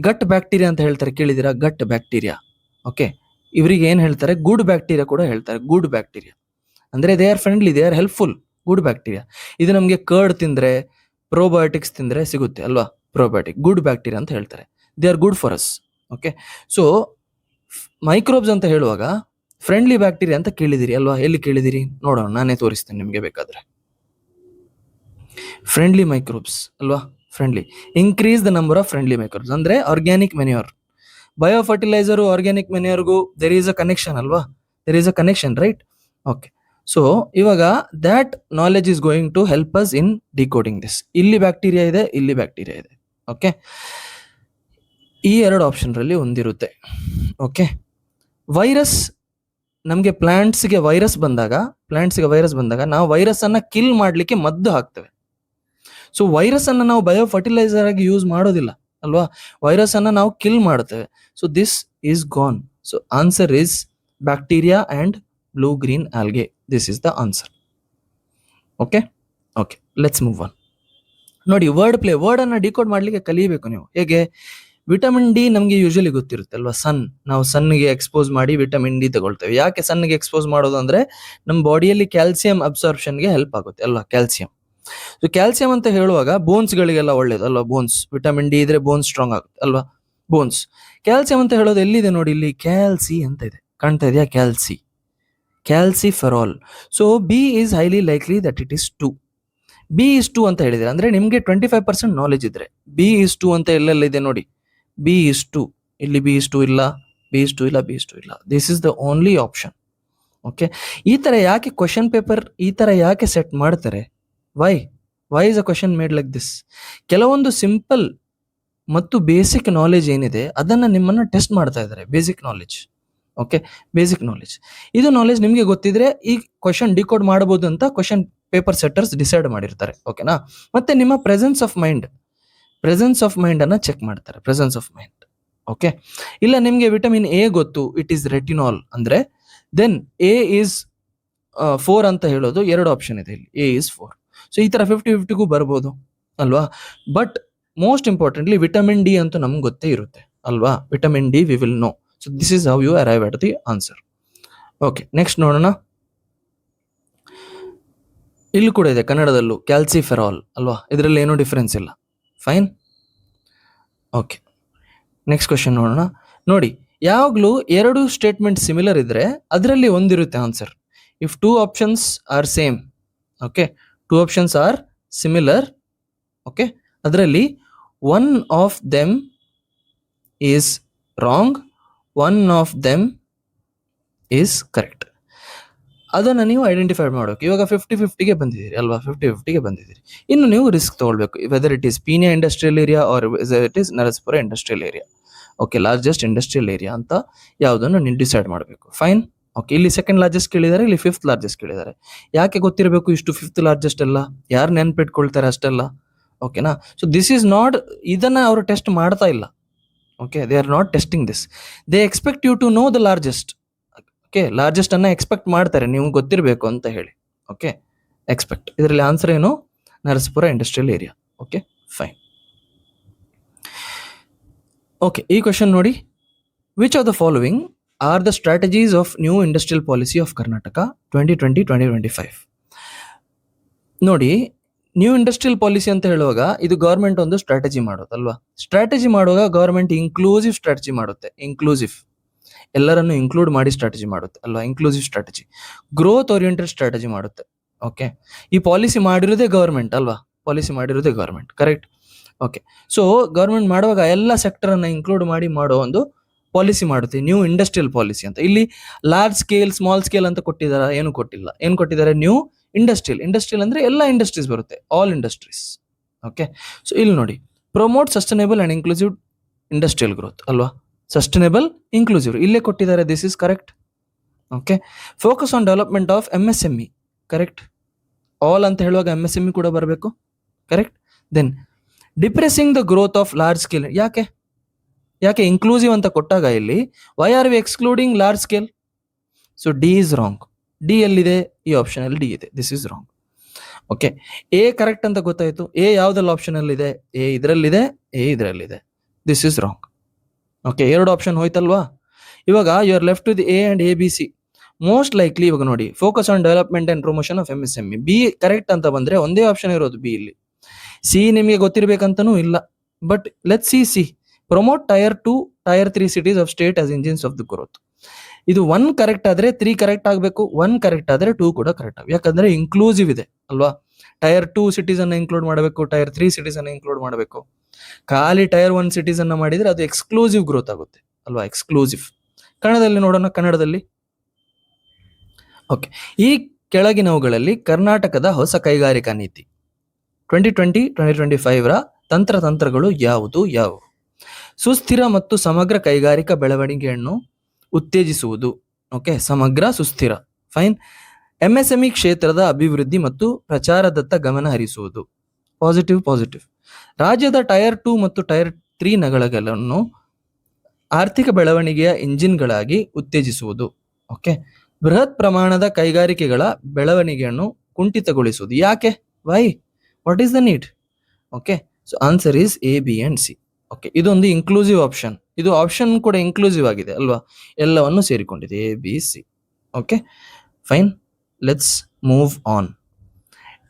ಗಟ್ ಬ್ಯಾಕ್ಟೀರಿಯಾ ಅಂತ ಹೇಳ್ತಾರೆ, ಕೇಳಿದಿರಾ? ಗಟ್ ಬ್ಯಾಕ್ಟೀರಿಯಾ. ಓಕೆ, ಇವರಿಗೆ ಏನ್ ಹೇಳ್ತಾರೆ? ಗುಡ್ ಬ್ಯಾಕ್ಟೀರಿಯಾ ಕೂಡ ಹೇಳ್ತಾರೆ. ಗುಡ್ ಬ್ಯಾಕ್ಟೀರಿಯಾ ಅಂದ್ರೆ they are friendly, they are helpful. Good bacteria. ಇದು ನಮಗೆ ಕರ್ಡ್ ತಿಂದ್ರೆ, ಪ್ರೋಬಯೋಟಿಕ್ಸ್ ತಿಂದ್ರೆ ಸಿಗುತ್ತೆ ಅಲ್ವಾ, ಪ್ರೋಬಯೋಟಿಕ್. ಗುಡ್ ಬ್ಯಾಕ್ಟೀರಿಯಾ ಅಂತ ಹೇಳ್ತಾರೆ. They are good for us. Okay, so microbes ಅಂತ ಹೇಳುವಾಗ ಫ್ರೆಂಡ್ಲಿ ಬ್ಯಾಕ್ಟೀರಿಯಾ ಅಂತ ಕೇಳಿದಿರಿ ಅಲ್ವಾ. ಎಲ್ಲಿ ಕೇಳಿದಿರಿ ನೋಡೋಣ, ನಾನೇ ತೋರಿಸ್ತೇನೆ ನಿಮ್ಗೆ ಬೇಕಾದ್ರೆ. ಫ್ರೆಂಡ್ಲಿ ಮೈಕ್ರೋಬ್ಸ್ ಅಲ್ವಾ. Friendly, increase the number of friendly microbes ಅಂದ್ರೆ ಆರ್ಗ್ಯಾನಿಕ್ ಮೆನ್ಯೂರ್. ಬಯೋಫರ್ಟಿಲೈಸರ್ ಆರ್ಗ್ಯಾನಿಕ್ ಮೆನ್ಯೂರ್ಗೂ ದೇರ್ ಈಸ್ ಅ ಕನೆಕ್ಷನ್ ಅಲ್ವಾ. There is a connection, right? Okay, so ಇವಾಗ that knowledge is going to help us in decoding this. ಇಲ್ಲಿ bacteria ಇದೆ, ಇಲ್ಲಿ bacteria ಇದೆ. Okay, ಈ 2 option ರಲ್ಲಿ ಒಂದಿರುತ್ತೆ. ಓಕೆ, ವೈರಸ್ ನಮಗೆ ಪ್ಲಾಂಟ್ಸ್ಗೆ ವೈರಸ್ ಬಂದಾಗ ನಾವು ವೈರಸ್ ಅನ್ನ ಕಿಲ್ ಮಾಡ್ಲಿಕ್ಕೆ ಮದ್ದು ಹಾಕ್ತೇವೆ. ಸೊ ವೈರಸ್ ಅನ್ನ ನಾವು ಬಯೋ ಫರ್ಟಿಲೈಸರ್ ಆಗಿ ಯೂಸ್ ಮಾಡೋದಿಲ್ಲ ಅಲ್ವಾ. ವೈರಸ್ ಅನ್ನ ನಾವು ಕಿಲ್ ಮಾಡುತ್ತೇವೆ. So this is gone. So answer is bacteria and blue green algae. This is the answer. Okay okay, let's move on. ನೋಡಿ, ವರ್ಡ್ ಪ್ಲೇ. ವರ್ಡ್ ಅನ್ನ ಡಿಕೋಡ್ ಮಾಡ್ಲಿಕ್ಕೆ ಕಲಿಯಬೇಕು ನೀವು. ಹೇಗೆ? ವಿಟಮಿನ್ ಡಿ ನಮಗೆ ಯೂಶಲಿ ಗೊತ್ತಿರುತ್ತೆ ಅಲ್ವಾ. ನಾವು ಸನ್ಗೆ ಎಕ್ಸ್ಪೋಸ್ ಮಾಡಿ ವಿಟಮಿನ್ ಡಿ ತಗೊಳ್ತೇವೆ. ಯಾಕೆ ಸನ್ಗೆ ಎಕ್ಸ್ಪೋಸ್ ಮಾಡೋದು ಅಂದ್ರೆ ನಮ್ಮ ಬಾಡಿಯಲ್ಲಿ ಕ್ಯಾಲ್ಸಿಯಂ ಅಬ್ಸಾರ್ಪ್ಷನ್ಗೆ ಹೆಲ್ಪ್ ಆಗುತ್ತೆ ಅಲ್ವಾ. ಕ್ಯಾಲ್ಸಿಯಂ. ಸೊ ಕ್ಯಾಲ್ಸಿಯಂ ಅಂತ ಹೇಳುವಾಗ ಬೋನ್ಸ್ಗಳಿಗೆಲ್ಲ ಒಳ್ಳೇದು ಅಲ್ವಾ, ಬೋನ್ಸ್ ವಿಟಮಿನ್ ಡಿ ಇದ್ರೆ ಬೋನ್ಸ್ ಸ್ಟ್ರಾಂಗ್ ಆಗುತ್ತೆ ಅಲ್ವಾ, ಬೋನ್ಸ್. ಕ್ಯಾಲ್ಸಿಯಂ ಅಂತ ಹೇಳೋದು ಎಲ್ಲಿದೆ ನೋಡಿ, ಇಲ್ಲಿ ಕ್ಯಾಲ್ಸಿ ಅಂತ ಇದೆ, ಕಾಣ್ತಾ ಇದೆಯಾ, calci, calciferol. So B is highly likely that it is 2. B is 2 ಅಂತ ಹೇಳಿದ್ರೆ ಅಂದ್ರೆ ನಿಮ್ಗೆ 25% ನಾಲೆಜ್ ಇದ್ರೆ ಬಿ ಇಸ್ 2 ಅಂತ ಎಲ್ಲೆಲ್ಲಿದೆ ನೋಡಿ, ಬಿ ಇಸ್ 2, ಇಲ್ಲಿ ಬಿ ಇಸ್ 2 ಇಲ್ಲ, ಬಿ ಇಸ್ 2 ಇಲ್ಲ, ಬಿ ಇಸ್ 2 ಇಲ್ಲ. This is the only option. Okay, ಈ ತರ ಯಾಕೆ ಕ್ವಶನ್ ಪೇಪರ್ ಈ ತರ ಯಾಕೆ ಸೆಟ್ ಮಾಡ್ತಾರೆ? Why is a question made like this? ಕೆಲವೊಂದು ಸಿಂಪಲ್ ಮತ್ತು ಬೇಸಿಕ್ ನಾಲೆಜ್ ಏನಿದೆ ಅದನ್ನ ನಿಮ್ಮನ್ನ ಟೆಸ್ಟ್ ಮಾಡ್ತಾ ಇದ್ದಾರೆ, basic knowledge. Okay, basic knowledge, ಇದು ನಾಲೆಜ್ ನಿಮ್ಗೆ ಗೊತ್ತಿದ್ರೆ ಈ ಕ್ವಶನ್ ಡಿಕೋಡ್ ಮಾಡಬಹುದು ಅಂತ ಕ್ವಶನ್ ಪೇಪರ್ ಸೆಟ್ಟರ್ಸ್ ಡಿಸೈಡ್ ಮಾಡಿರ್ತಾರೆ. ಓಕೆನಾ? ಮತ್ತೆ ನಿಮ್ಮ ಪ್ರೆಸೆನ್ಸ್ ಆಫ್ ಮೈಂಡ್ ಅನ್ನ ಚೆಕ್ ಮಾಡ್ತಾರೆ, ಪ್ರೆಸೆನ್ಸ್ ಆಫ್ ಮೈಂಡ್. ಓಕೆ, ಇಲ್ಲ ನಿಮ್ಗೆ ವಿಟಮಿನ್ ಎ ಗೊತ್ತು, ಇಟ್ ಈಸ್ ರೆಟಿನಾಲ್ ಅಂದ್ರೆ ದೆನ್ ಎ ಈಸ್ 4 ಅಂತ ಹೇಳೋದು 2 ಆಪ್ಷನ್ ಇದೆ ಇಲ್ಲಿ, ಎ ಈಸ್ 4. ಸೊ ಈ ತರ 50-50ಗೂ ಬರ್ಬೋದು ಅಲ್ವಾ. But most importantly vitamin D ಅಂತೂ ನಮ್ಗೆ ಗೊತ್ತೇ ಇರುತ್ತೆ ಅಲ್ವಾ, vitamin D we will know. So this is how you arrive at the answer. Okay, next ನೋಡೋಣ. ಇಲ್ಲಿ ಕೂಡ ಇದೆ ಕನ್ನಡದಲ್ಲೂ ಕ್ಯಾಲ್ಸಿಫೆರಾಲ್ ಅಲ್ವಾ, ಇದರಲ್ಲಿ ಏನೂ ಡಿಫರೆನ್ಸ್ ಇಲ್ಲ. ಫೈನ್. ಓಕೆ, ನೆಕ್ಸ್ಟ್ ಕ್ವಶನ್ ನೋಡೋಣ. ನೋಡಿ, ಯಾವಾಗಲೂ 2 ಸ್ಟೇಟ್ಮೆಂಟ್ ಸಿಮಿಲರ್ ಇದ್ರೆ ಅದರಲ್ಲಿ ಒಂದಿರುತ್ತೆ answer. If 2 options are same, okay, 2 options are similar, okay, ಅದರಲ್ಲಿ one of them is wrong, one of them is correct. ಅದನ್ನು ನೀವು ಐಡೆಂಟಿಫೈ ಮಾಡಬೇಕು. ಇವಾಗ 50-50ಗೆ ಬಂದಿದ್ದೀರಿ ಅಲ್ವಾ, 50-50ಗೆ ಬಂದಿದ್ದೀರಿ. ಇನ್ನು ನೀವು ರಿಸ್ಕ್ ತಗೊಳ್ಬೇಕು, whether it is Peenya industrial area or it is Narasipura industrial area. Okay, largest industrial area ಅಂತ ಯಾವುದನ್ನು ನೀವು ಡಿಸೈಡ್ ಮಾಡಬೇಕು. ಫೈನ್. ಓಕೆ, ಇಲ್ಲಿ ಸೆಕೆಂಡ್ ಲಾರ್ಜೆಸ್ಟ್ ಕೇಳಿದ್ದಾರೆ, ಇಲ್ಲಿ 5th ಲಾರ್ಜೆಸ್ಟ್ ಕೇಳಿದ್ದಾರೆ. ಯಾಕೆ ಗೊತ್ತಿರಬೇಕು ಇಷ್ಟು 5th ಲಾರ್ಜೆಸ್ಟ್ ಎಲ್ಲ? ಯಾರು ನೆನ್ಪಿಟ್ಕೊಳ್ತಾರೆ ಅಷ್ಟೆಲ್ಲ? ಓಕೆನಾ? ಸೊ ದಿಸ್ ಈಸ್ ನಾಟ್, ಇದನ್ನ ಅವರು ಟೆಸ್ಟ್ ಮಾಡ್ತಾ ಇಲ್ಲ. Okay, they are not testing this, they expect you to know the largest. Okay, largest ಅನ್ನ ಎಕ್ಸ್ಪೆಕ್ಟ್ ಮಾಡ್ತಾರೆ, ನೀವು ಗೊತ್ತಿರಬೇಕು ಅಂತ ಹೇಳಿ. ಓಕೆ, ಎಕ್ಸ್ಪೆಕ್ಟ್, ಇದರಲ್ಲಿ ಆನ್ಸರ್ ಏನು? Narasipura industrial area. Okay, fine. Okay, ಈ ಕ್ವಶನ್ ನೋಡಿ. Which of the following are the strategies of new industrial policy of Karnataka 2020-2025? ನೋಡಿ, ನ್ಯೂ ಇಂಡಸ್ಟ್ರಿಯಲ್ ಪಾಲಿಸಿ ಅಂತ ಹೇಳುವಾಗ ಇದು ಗವರ್ಮೆಂಟ್ ಒಂದು ಸ್ಟ್ರಾಟಜಿ ಮಾಡೋದಲ್ವಾ. ಸ್ಟ್ರಾಟಜಿ ಮಾಡುವಾಗ ಗವರ್ಮೆಂಟ್ ಇನ್ಕ್ಲೂಸಿವ್ ಸ್ಟ್ರಾಟಜಿ ಮಾಡುತ್ತೆ, ಇನ್ಕ್ಲೂಸಿವ್, ಎಲ್ಲರನ್ನು ಇನ್ಕ್ಲೂಡ್ ಮಾಡಿ ಸ್ಟ್ರಾಟಜಿ ಮಾಡುತ್ತೆ ಅಲ್ವಾ, inclusive strategy, growth oriented strategy ಮಾಡುತ್ತೆ. ಓಕೆ, ಈ ಪಾಲಿಸಿ ಮಾಡಿರೋದೇ ಗವರ್ಮೆಂಟ್ ಅಲ್ವಾ, ಪಾಲಿಸಿ ಮಾಡಿರೋದೇ government, correct. Okay, so government ಮಾಡುವಾಗ ಎಲ್ಲ ಸೆಕ್ಟರ್ ಅನ್ನ ಇನ್ಕ್ಲೂಡ್ ಮಾಡಿ ಮಾಡೋ ಒಂದು ಪಾಲಿಸಿ ಮಾಡುತ್ತೆ, ನ್ಯೂ ಇಂಡಸ್ಟ್ರಿಯಲ್ ಪಾಲಿಸಿ ಅಂತ. ಇಲ್ಲಿ ಲಾರ್ಜ್ ಸ್ಕೇಲ್, ಸ್ಮಾಲ್ ಸ್ಕೇಲ್ ಅಂತ ಕೊಟ್ಟಿದ್ದಾರೆ? ಏನು ಕೊಟ್ಟಿಲ್ಲ. ಏನು ಕೊಟ್ಟಿದ್ದಾರೆ? New industrial. ಇಂಡಸ್ಟ್ರಿಯಲ್ ಅಂದ್ರೆ ಎಲ್ಲ ಇಂಡಸ್ಟ್ರೀಸ್ ಬರುತ್ತೆ, ಆಲ್ ಇಂಡಸ್ಟ್ರೀಸ್. ಓಕೆ, ಸೊ ಇಲ್ಲಿ ನೋಡಿ, promote sustainable and inclusive industrial growth ಅಲ್ವಾ, ಸಸ್ಟೈನೇಬಲ್ ಇನ್ಕ್ಲೂಸಿವ್ ಇಲ್ಲೇ ಕೊಟ್ಟಿದ್ದಾರೆ, this is correct. Okay, focus on development of MSME, correct. All ಅಂತ ಹೇಳುವಾಗ MSME ಕೂಡ ಬರಬೇಕು, correct. Then depressing the growth of large scale, ಯಾಕೆ ಇನ್ಕ್ಲೂಸಿವ್ ಅಂತ ಕೊಟ್ಟಾಗ ಇಲ್ಲಿ why are we excluding large scale? So D is wrong. D ಎಲ್ಲಿದೆ? ಈ ಆಪ್ಷನ್ ಅಲ್ಲಿ ಡಿ ಇದೆ, this is wrong. Okay, A correct ಅಂತ ಗೊತ್ತಾಯ್ತು. ಎ ಯಾವ್ದಲ್ಲ ಆಪ್ಷನ್ ಅಲ್ಲಿ ಇದೆ? ಎ ಇದರಲ್ಲಿದೆ, ಎ ಇದರಲ್ಲಿದೆ, this is wrong. Okay, 2 option ಹೋಯ್ತಲ್ವಾ. ಇವಾಗ you are left with A and ABC. Most likely ಇವಾಗ ನೋಡಿ, focus on development and promotion of MSME, B correct ಅಂತ ಬಂದ್ರೆ ಒಂದೇ ಆಪ್ಷನ್ ಇರೋದು ಬಿ. ಇಲ್ಲಿ ಸಿ ನಿಮಗೆ ಗೊತ್ತಿರ್ಬೇಕಂತನೂ ಇಲ್ಲ, but let see promote tyre 2, tyre 3 cities of state as engines of the growth. ಇದು 1 ಕರೆಕ್ಟ್ ಆದ್ರೆ 3 ಕರೆಕ್ಟ್ ಆಗಬೇಕು, 1 ಕರೆಕ್ಟ್ ಆದ್ರೆ 2 ಕೂಡ ಕರೆಕ್ಟ್ ಆಗಬೇಕು, ಯಾಕಂದ್ರೆ ಇನ್ಕ್ಲೂಸಿವ್ ಇದೆ ಅಲ್ವಾ. ಟೈರ್ 2 ಸಿಟೀಸ್ ಅನ್ನ ಇನ್ಕ್ಲೂಡ್ ಮಾಡಬೇಕು, ಟೈರ್ 3 ಸಿಟೀಸ್ ಅನ್ನ ಇನ್ಕ್ಲೂಡ್ ಮಾಡಬೇಕು. ಖಾಲಿ ಟೈರ್ 1 ಸಿಟೀಸ್ ಅನ್ನ ಮಾಡಿದ್ರೆ ಅದು ಎಕ್ಸ್ಕ್ಲೂಸಿವ್ ಗ್ರೋತ್ ಆಗುತ್ತೆ ಅಲ್ವಾ, ಎಕ್ಸ್ಕ್ಲೂಸಿವ್. ಕನ್ನಡದಲ್ಲಿ ನೋಡೋಣ, ಕನ್ನಡದಲ್ಲಿ. ಓಕೆ, ಈ ಕೆಳಗಿನವುಗಳಲ್ಲಿ ಕರ್ನಾಟಕದ ಹೊಸ ಕೈಗಾರಿಕಾ ನೀತಿ 2020-2025 ತಂತ್ರಗಳು ಯಾವುವು? ಸುಸ್ಥಿರ ಮತ್ತು ಸಮಗ್ರ ಕೈಗಾರಿಕಾ ಬೆಳವಣಿಗೆಯನ್ನು ಉತ್ತೇಜಿಸುವುದು. ಓಕೆ, ಸಮಗ್ರ, ಸುಸ್ಥಿರ, ಫೈನ್. MSME ಕ್ಷೇತ್ರದ ಅಭಿವೃದ್ಧಿ ಮತ್ತು ಪ್ರಚಾರದತ್ತ ಗಮನ ಹರಿಸುವುದು, ಪಾಸಿಟಿವ್. ರಾಜ್ಯದ ಟೈರ್ 2 ಮತ್ತು ಟೈರ್ 3 ನಗರಗಳನ್ನು ಆರ್ಥಿಕ ಬೆಳವಣಿಗೆಯ ಇಂಜಿನ್ಗಳಾಗಿ ಉತ್ತೇಜಿಸುವುದು. ಓಕೆ, ಬೃಹತ್ ಪ್ರಮಾಣದ ಕೈಗಾರಿಕೆಗಳ ಬೆಳವಣಿಗೆಯನ್ನು ಕುಂಠಿತಗೊಳಿಸುವುದು. ಯಾಕೆ? Why? What is the need? Okay, so answer is A, B and C. Okay, ಇದೊಂದು ಇನ್ಕ್ಲೂಸಿವ್ ಆಪ್ಷನ್, ಇದು ಆಪ್ಷನ್ ಕೂಡ ಇನ್ಕ್ಲೂಸಿವ್ ಆಗಿದೆ ಅಲ್ವಾ, ಎಲ್ಲವನ್ನು ಸೇರಿಕೊಂಡಿದೆ A, B, C. Okay, fine. Let's move on.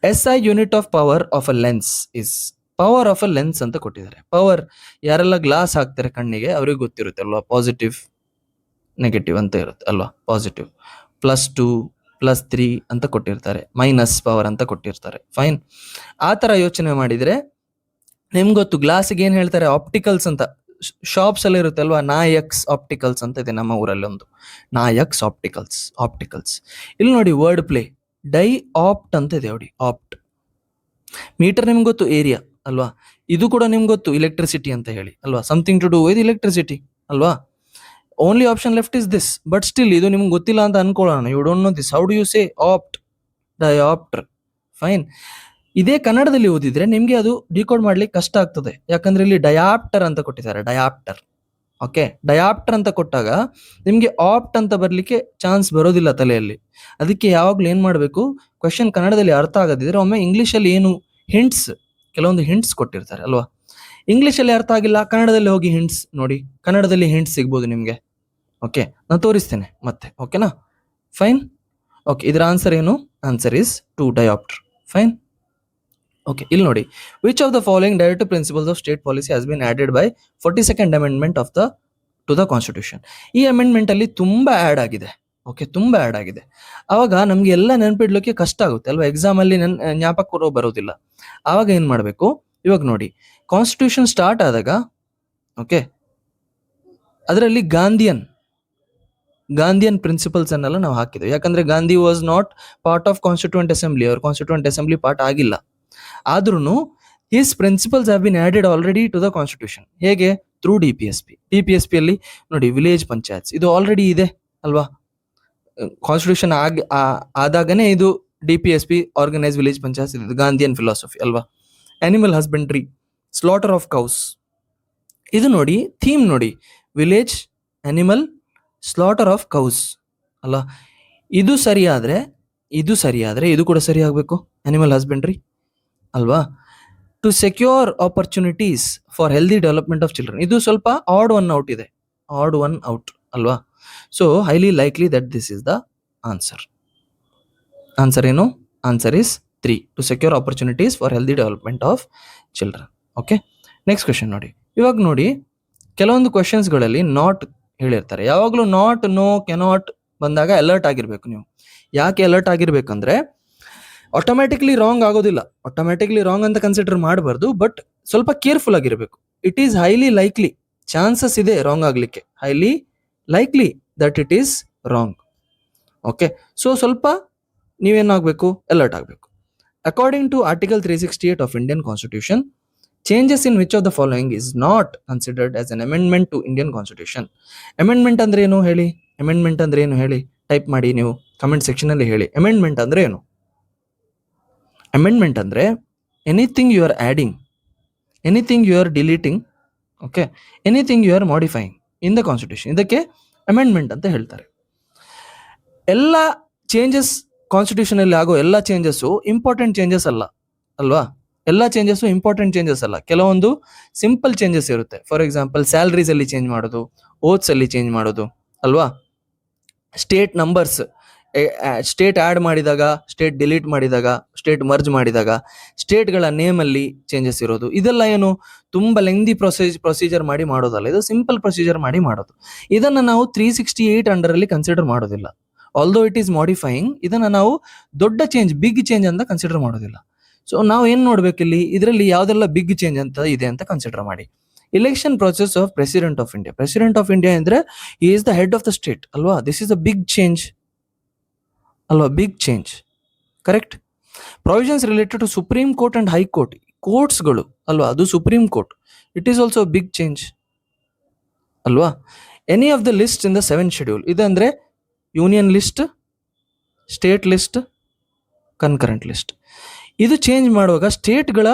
SI unit of power of a lens is, power of a lens ಅಂತ ಕೊಟ್ಟಿದ್ದಾರೆ. Power, ಯಾರೆಲ್ಲ ಗ್ಲಾಸ್ ಹಾಕ್ತಾರೆ ಕಣ್ಣಿಗೆ ಅವ್ರಿಗೆ ಗೊತ್ತಿರುತ್ತೆ ಅಲ್ವಾ, ಪಾಸಿಟಿವ್ ನೆಗೆಟಿವ್ ಅಂತ ಇರುತ್ತೆ ಅಲ್ವಾ. ಪಾಸಿಟಿವ್ +2 +3 ಅಂತ ಕೊಟ್ಟಿರ್ತಾರೆ, ಮೈನಸ್ ಪವರ್ ಅಂತ ಕೊಟ್ಟಿರ್ತಾರೆ. ಫೈನ್, ಆ ಥರ ಯೋಚನೆ ಮಾಡಿದರೆ ನಿಮ್ಗೆ ಗೊತ್ತು ಗ್ಲಾಸಿಗೆ ಏನು ಹೇಳ್ತಾರೆ, ಆಪ್ಟಿಕಲ್ಸ್ ಅಂತ. ಶಾಪ್ಸ್ ಅಲ್ಲಿ ಇರುತ್ತೆ ಅಲ್ವಾ, ನಾಯಕ್ಸ್ ಆಪ್ಟಿಕಲ್ಸ್ ಅಂತ ಇದೆ ನಮ್ಮ ಊರಲ್ಲಿ ಒಂದು, ನಾಯಕ್ಸ್ ಆಪ್ಟಿಕಲ್ಸ್. ಇಲ್ಲಿ ನೋಡಿ ವರ್ಡ್ ಪ್ಲೇ, ಡೈ ಆಪ್ಟ್ ಅಂತ ಇದೆ ನೋಡಿ, ಆಪ್ಟ್. ಮೀಟರ್ ನಿಮ್ಗೆ ಗೊತ್ತು ಏರಿಯಾ ಅಲ್ವಾ, ಇದು ಕೂಡ ನಿಮ್ಗೆ ಗೊತ್ತು ಇಲೆಕ್ಟ್ರಿಸಿಟಿ ಅಂತ ಹೇಳಿ ಅಲ್ವಾ, something to do with electricity ಅಲ್ವಾ. Only option left is this, but still ಇದು ನಿಮ್ಗೆ ಗೊತ್ತಿಲ್ಲ ಅಂತ ಅನ್ಕೊಳ್ಳೋಣ. You don't know this, how do you say apt, adaptor. Fine, ಇದೇ ಕನ್ನಡದಲ್ಲಿ ಓದಿದ್ರೆ ನಿಮಗೆ ಅದು ಡಿಕೋಡ್ ಮಾಡ್ಲಿಕ್ಕೆ ಕಷ್ಟ ಆಗ್ತದೆ, ಯಾಕಂದ್ರೆ ಇಲ್ಲಿ ಡಯಾಪ್ಟರ್ ಅಂತ ಕೊಟ್ಟಿದ್ದಾರೆ, ಡಯಾಪ್ಟರ್. ಓಕೆ, ಡಯಾಪ್ಟರ್ ಅಂತ ಕೊಟ್ಟಾಗ ನಿಮಗೆ ಆಪ್ಟ್ ಅಂತ ಬರ್ಲಿಕ್ಕೆ ಚಾನ್ಸ್ ಬರೋದಿಲ್ಲ ತಲೆಯಲ್ಲಿ. ಅದಕ್ಕೆ ಯಾವಾಗ್ಲೂ ಏನ್ ಮಾಡಬೇಕು, ಕ್ವೆಶನ್ ಕನ್ನಡದಲ್ಲಿ ಅರ್ಥ ಆಗದಿದ್ರೆ ಒಮ್ಮೆ ಇಂಗ್ಲಿಷಲ್ಲಿ ಏನು ಹಿಂಟ್ಸ್, ಕೆಲವೊಂದು ಹಿಂಟ್ಸ್ ಕೊಟ್ಟಿರ್ತಾರೆ ಅಲ್ವಾ, ಇಂಗ್ಲಿಷಲ್ಲಿ ಅರ್ಥ ಆಗಿಲ್ಲ ಕನ್ನಡದಲ್ಲಿ ಹೋಗಿ ಹಿಂಟ್ಸ್ ನೋಡಿ, ಕನ್ನಡದಲ್ಲಿ ಹಿಂಟ್ಸ್ ಸಿಗ್ಬೋದು ನಿಮಗೆ. ಓಕೆ, ನಾನು ತೋರಿಸ್ತೇನೆ ಮತ್ತೆ, ಓಕೆನಾ. ಫೈನ್, ಓಕೆ, ಇದರ ಆನ್ಸರ್ ಏನು, answer is 2 dioptre. Fine, okay, ಇಲ್ಲಿ ನೋಡಿ, which of the following directive principles of state policy has been added by 42nd amendment of to the constitution. ಈ ಅಮೆಂಡ್ಮೆಂಟ್ ಅಲ್ಲಿ ತುಂಬಾ ಆಡ್ ಆಗಿದೆ. ಓಕೆ, ತುಂಬಾ ಆಡ್ ಆಗಿದೆ. ಅವಾಗ ನಮ್ಗೆ ಎಲ್ಲ ನೆನಪಿಡ್ಲಿಕ್ಕೆ ಕಷ್ಟ ಆಗುತ್ತೆ ಅಲ್ವಾ, ಎಕ್ಸಾಮ್ ಅಲ್ಲಿ ಜ್ಞಾಪಕ ಬರೋದಿಲ್ಲ. ಆವಾಗ ಏನ್ ಮಾಡ್ಬೇಕು, ಇವಾಗ ನೋಡಿ, ಕಾನ್ಸ್ಟಿಟ್ಯೂಷನ್ ಸ್ಟಾರ್ಟ್ ಆದಾಗ ಓಕೆ, ಅದರಲ್ಲಿ ಗಾಂಧಿಯನ್ ಪ್ರಿನ್ಸಿಪಲ್ಸ್ ಅನ್ನೆಲ್ಲ ನಾವು ಹಾಕಿದ್ದೇವೆ. ಯಾಕಂದ್ರೆ Gandhi was not part of constituent assembly, ಅವ್ರು ಕಾನ್ಸ್ಟಿಟ್ಯೂಂಟ್ ಅಸೆಂಬ್ಲಿ ಪಾರ್ಟ್ ಆಗಿಲ್ಲ. ಆದ್ರೂ his principles have been added already to the constitution. ಹೇಗೆ, ಥ್ರೂ DPSP ಅಲ್ಲಿ ನೋಡಿ, ವಿಲೇಜ್ ಪಂಚಾಯತ್ಸ್ ಇದು ಆಲ್ರೆಡಿ ಇದೆ ಅಲ್ವಾ, ಕಾನ್ಸ್ಟಿಟ್ಯೂಷನ್ ಆದಾಗನೇ ಇದು DPSP, ಆರ್ಗನೈಸ್ ವಿಲೇಜ್ ಪಂಚಾಯತ್ಸ್, ಇದು ಗಾಂಧಿಯನ್ ಫಿಲಾಸಫಿ ಅಲ್ವಾ. Animal husbandry, slaughter of cows, ಇದು ನೋಡಿ ಥೀಮ್ ನೋಡಿ, village, animal, slaughter of cows ಅಲ್ಲ. ಇದು ಸರಿಯಾದ್ರೆ ಇದು ಕೂಡ ಸರಿ ಆಗ್ಬೇಕು, ಅನಿಮಲ್ ಹಸ್ಬೆಂಡ್ರಿ ಅಲ್ವಾ. To secure opportunities for healthy development of children, ಇದು ಸ್ವಲ್ಪ ಆಡ್ ಒನ್ ಔಟ್ ಇದೆ, ಆಡ್ ಒನ್ ಔಟ್ ಅಲ್ವಾ. So highly likely that this is the answer. Answer ಏನು, answer is 3, to secure opportunities for healthy development of children. Okay, next question ನೋಡಿ. ಇವಾಗ ನೋಡಿ, ಕೆಲವೊಂದು ಕ್ವೆಶನ್ಸ್ಗಳಲ್ಲಿ ನಾಟ್ ಹೇಳಿರ್ತಾರೆ. ಯಾವಾಗಲೂ ನಾಟ್, ನೋ, ಕೆನಾಟ್ ಬಂದಾಗ ಅಲರ್ಟ್ ಆಗಿರ್ಬೇಕು ನೀವು. ಯಾಕೆ ಅಲರ್ಟ್ ಆಗಿರ್ಬೇಕಂದ್ರೆ ಆಟೋಮ್ಯಾಟಿಕ್ಲಿ ರಾಂಗ್ ಆಗೋದಿಲ್ಲ, ಆಟೋಮ್ಯಾಟಿಕ್ಲಿ ರಾಂಗ್ ಅಂತ ಕನ್ಸಿಡರ್ ಮಾಡಬಾರ್ದು, ಬಟ್ ಸ್ವಲ್ಪ ಕೇರ್ಫುಲ್ ಆಗಿರ್ಬೇಕು. It is highly likely, chances ಇದೆ ರಾಂಗ್ ಆಗ್ಲಿಕ್ಕೆ, highly likely that it is wrong. Okay, so ಸ್ವಲ್ಪ ನೀವೇನಾಗಬೇಕು, ಅಲರ್ಟ್ ಆಗಬೇಕು. According to article 368 of Indian constitution, changes in which of the following is not considered as an amendment to Indian Constitution. Amendment ಅಂದ್ರೆ ಏನು ಹೇಳಿ, amendment ಅಂದ್ರೆ ಏನು ಹೇಳಿ, type ಮಾಡಿ ನೀವು ಕಮೆಂಟ್ ಸೆಕ್ಷನ್ ಅಲ್ಲಿ ಹೇಳಿ. ಅಮೆಂಡ್ಮೆಂಟ್ ಅಂದ್ರೆ ಏನು? ಅಮೆಂಡ್ಮೆಂಟ್ ಅಂದ್ರೆ anything you are adding, anything you are deleting, okay, anything you are modifying in the constitution, ಇದಕ್ಕೆ ಅಮೆಂಡ್ಮೆಂಟ್ ಅಂತ ಹೇಳ್ತಾರೆ. ಎಲ್ಲ ಚೇಂಜಸ್ ಕಾನ್ಸ್ಟಿಟ್ಯೂಷನ್ ಅಲ್ಲಿ ಆಗೋ ಎಲ್ಲ ಚೇಂಜಸ್ಸು ಇಂಪಾರ್ಟೆಂಟ್ ಚೇಂಜಸ್ ಅಲ್ಲ ಅಲ್ವಾ, ಎಲ್ಲ ಚೇಂಜಸ್ಸು ಇಂಪಾರ್ಟೆಂಟ್ ಚೇಂಜಸ್ ಅಲ್ಲ, ಕೆಲವೊಂದು ಸಿಂಪಲ್ ಚೇಂಜಸ್ ಇರುತ್ತೆ. ಫಾರ್ ಎಕ್ಸಾಂಪಲ್ ಸ್ಯಾಲರೀಸ್ ಅಲ್ಲಿ ಚೇಂಜ್ ಮಾಡೋದು, ಓತ್ಸ್ ಅಲ್ಲಿ ಚೇಂಜ್ ಮಾಡೋದು ಅಲ್ವಾ, ಸ್ಟೇಟ್ ನಂಬರ್ಸ್, ಸ್ಟೇಟ್ ಆ್ಯಡ್ ಮಾಡಿದಾಗ, ಸ್ಟೇಟ್ ಡಿಲೀಟ್ ಮಾಡಿದಾಗ, ಸ್ಟೇಟ್ ಮರ್ಜ್ ಮಾಡಿದಾಗ ಸ್ಟೇಟ್ಗಳ ನೇಮಲ್ಲಿ ಚೇಂಜಸ್ ಇರೋದು, ಇದೆಲ್ಲ ಏನು ತುಂಬ ಲೆಂದಿ ಪ್ರೊಸೀಜರ್ ಮಾಡಿ ಮಾಡೋದಲ್ಲ, ಇದು ಸಿಂಪಲ್ ಪ್ರೊಸೀಜರ್ ಮಾಡಿ ಮಾಡೋದು. ಇದನ್ನು ನಾವು 368 ಅಂಡರಲ್ಲಿ ಕನ್ಸಿಡರ್ ಮಾಡೋದಿಲ್ಲ. ಆಲ್ದೋ ಇಟ್ ಈಸ್ ಮಾಡಿಫೈಯಿಂಗ್, ಇದನ್ನು ನಾವು ದೊಡ್ಡ ಚೇಂಜ್, ಬಿಗ್ ಚೇಂಜ್ ಅಂತ ಕನ್ಸಿಡರ್ ಮಾಡೋದಿಲ್ಲ. ಸೊ ನಾವು ಏನು ನೋಡ್ಬೇಕಿಲ್ಲಿ, ಇದರಲ್ಲಿ ಯಾವುದೆಲ್ಲ ಬಿಗ್ ಚೇಂಜ್ ಅಂತ ಇದೆ ಅಂತ ಕನ್ಸಿಡರ್ ಮಾಡಿ. Election process of president of India, president of India ಅಂದ್ರೆ he is the head of the state ಅಲ್ವಾ, this is a big change ಅಲ್ವಾ, big change, correct. Provisions related to supreme court and high court, ಕೋರ್ಟ್ಸ್ಗಳು ಅಲ್ವಾ, ಅದು supreme court, it is also big change ಅಲ್ವಾ. Any of the list in the 7th schedule, ಇದಂದ್ರೆ union list, state list, concurrent list. ಇದು change ಮಾಡುವಾಗ ಸ್ಟೇಟ್ಗಳ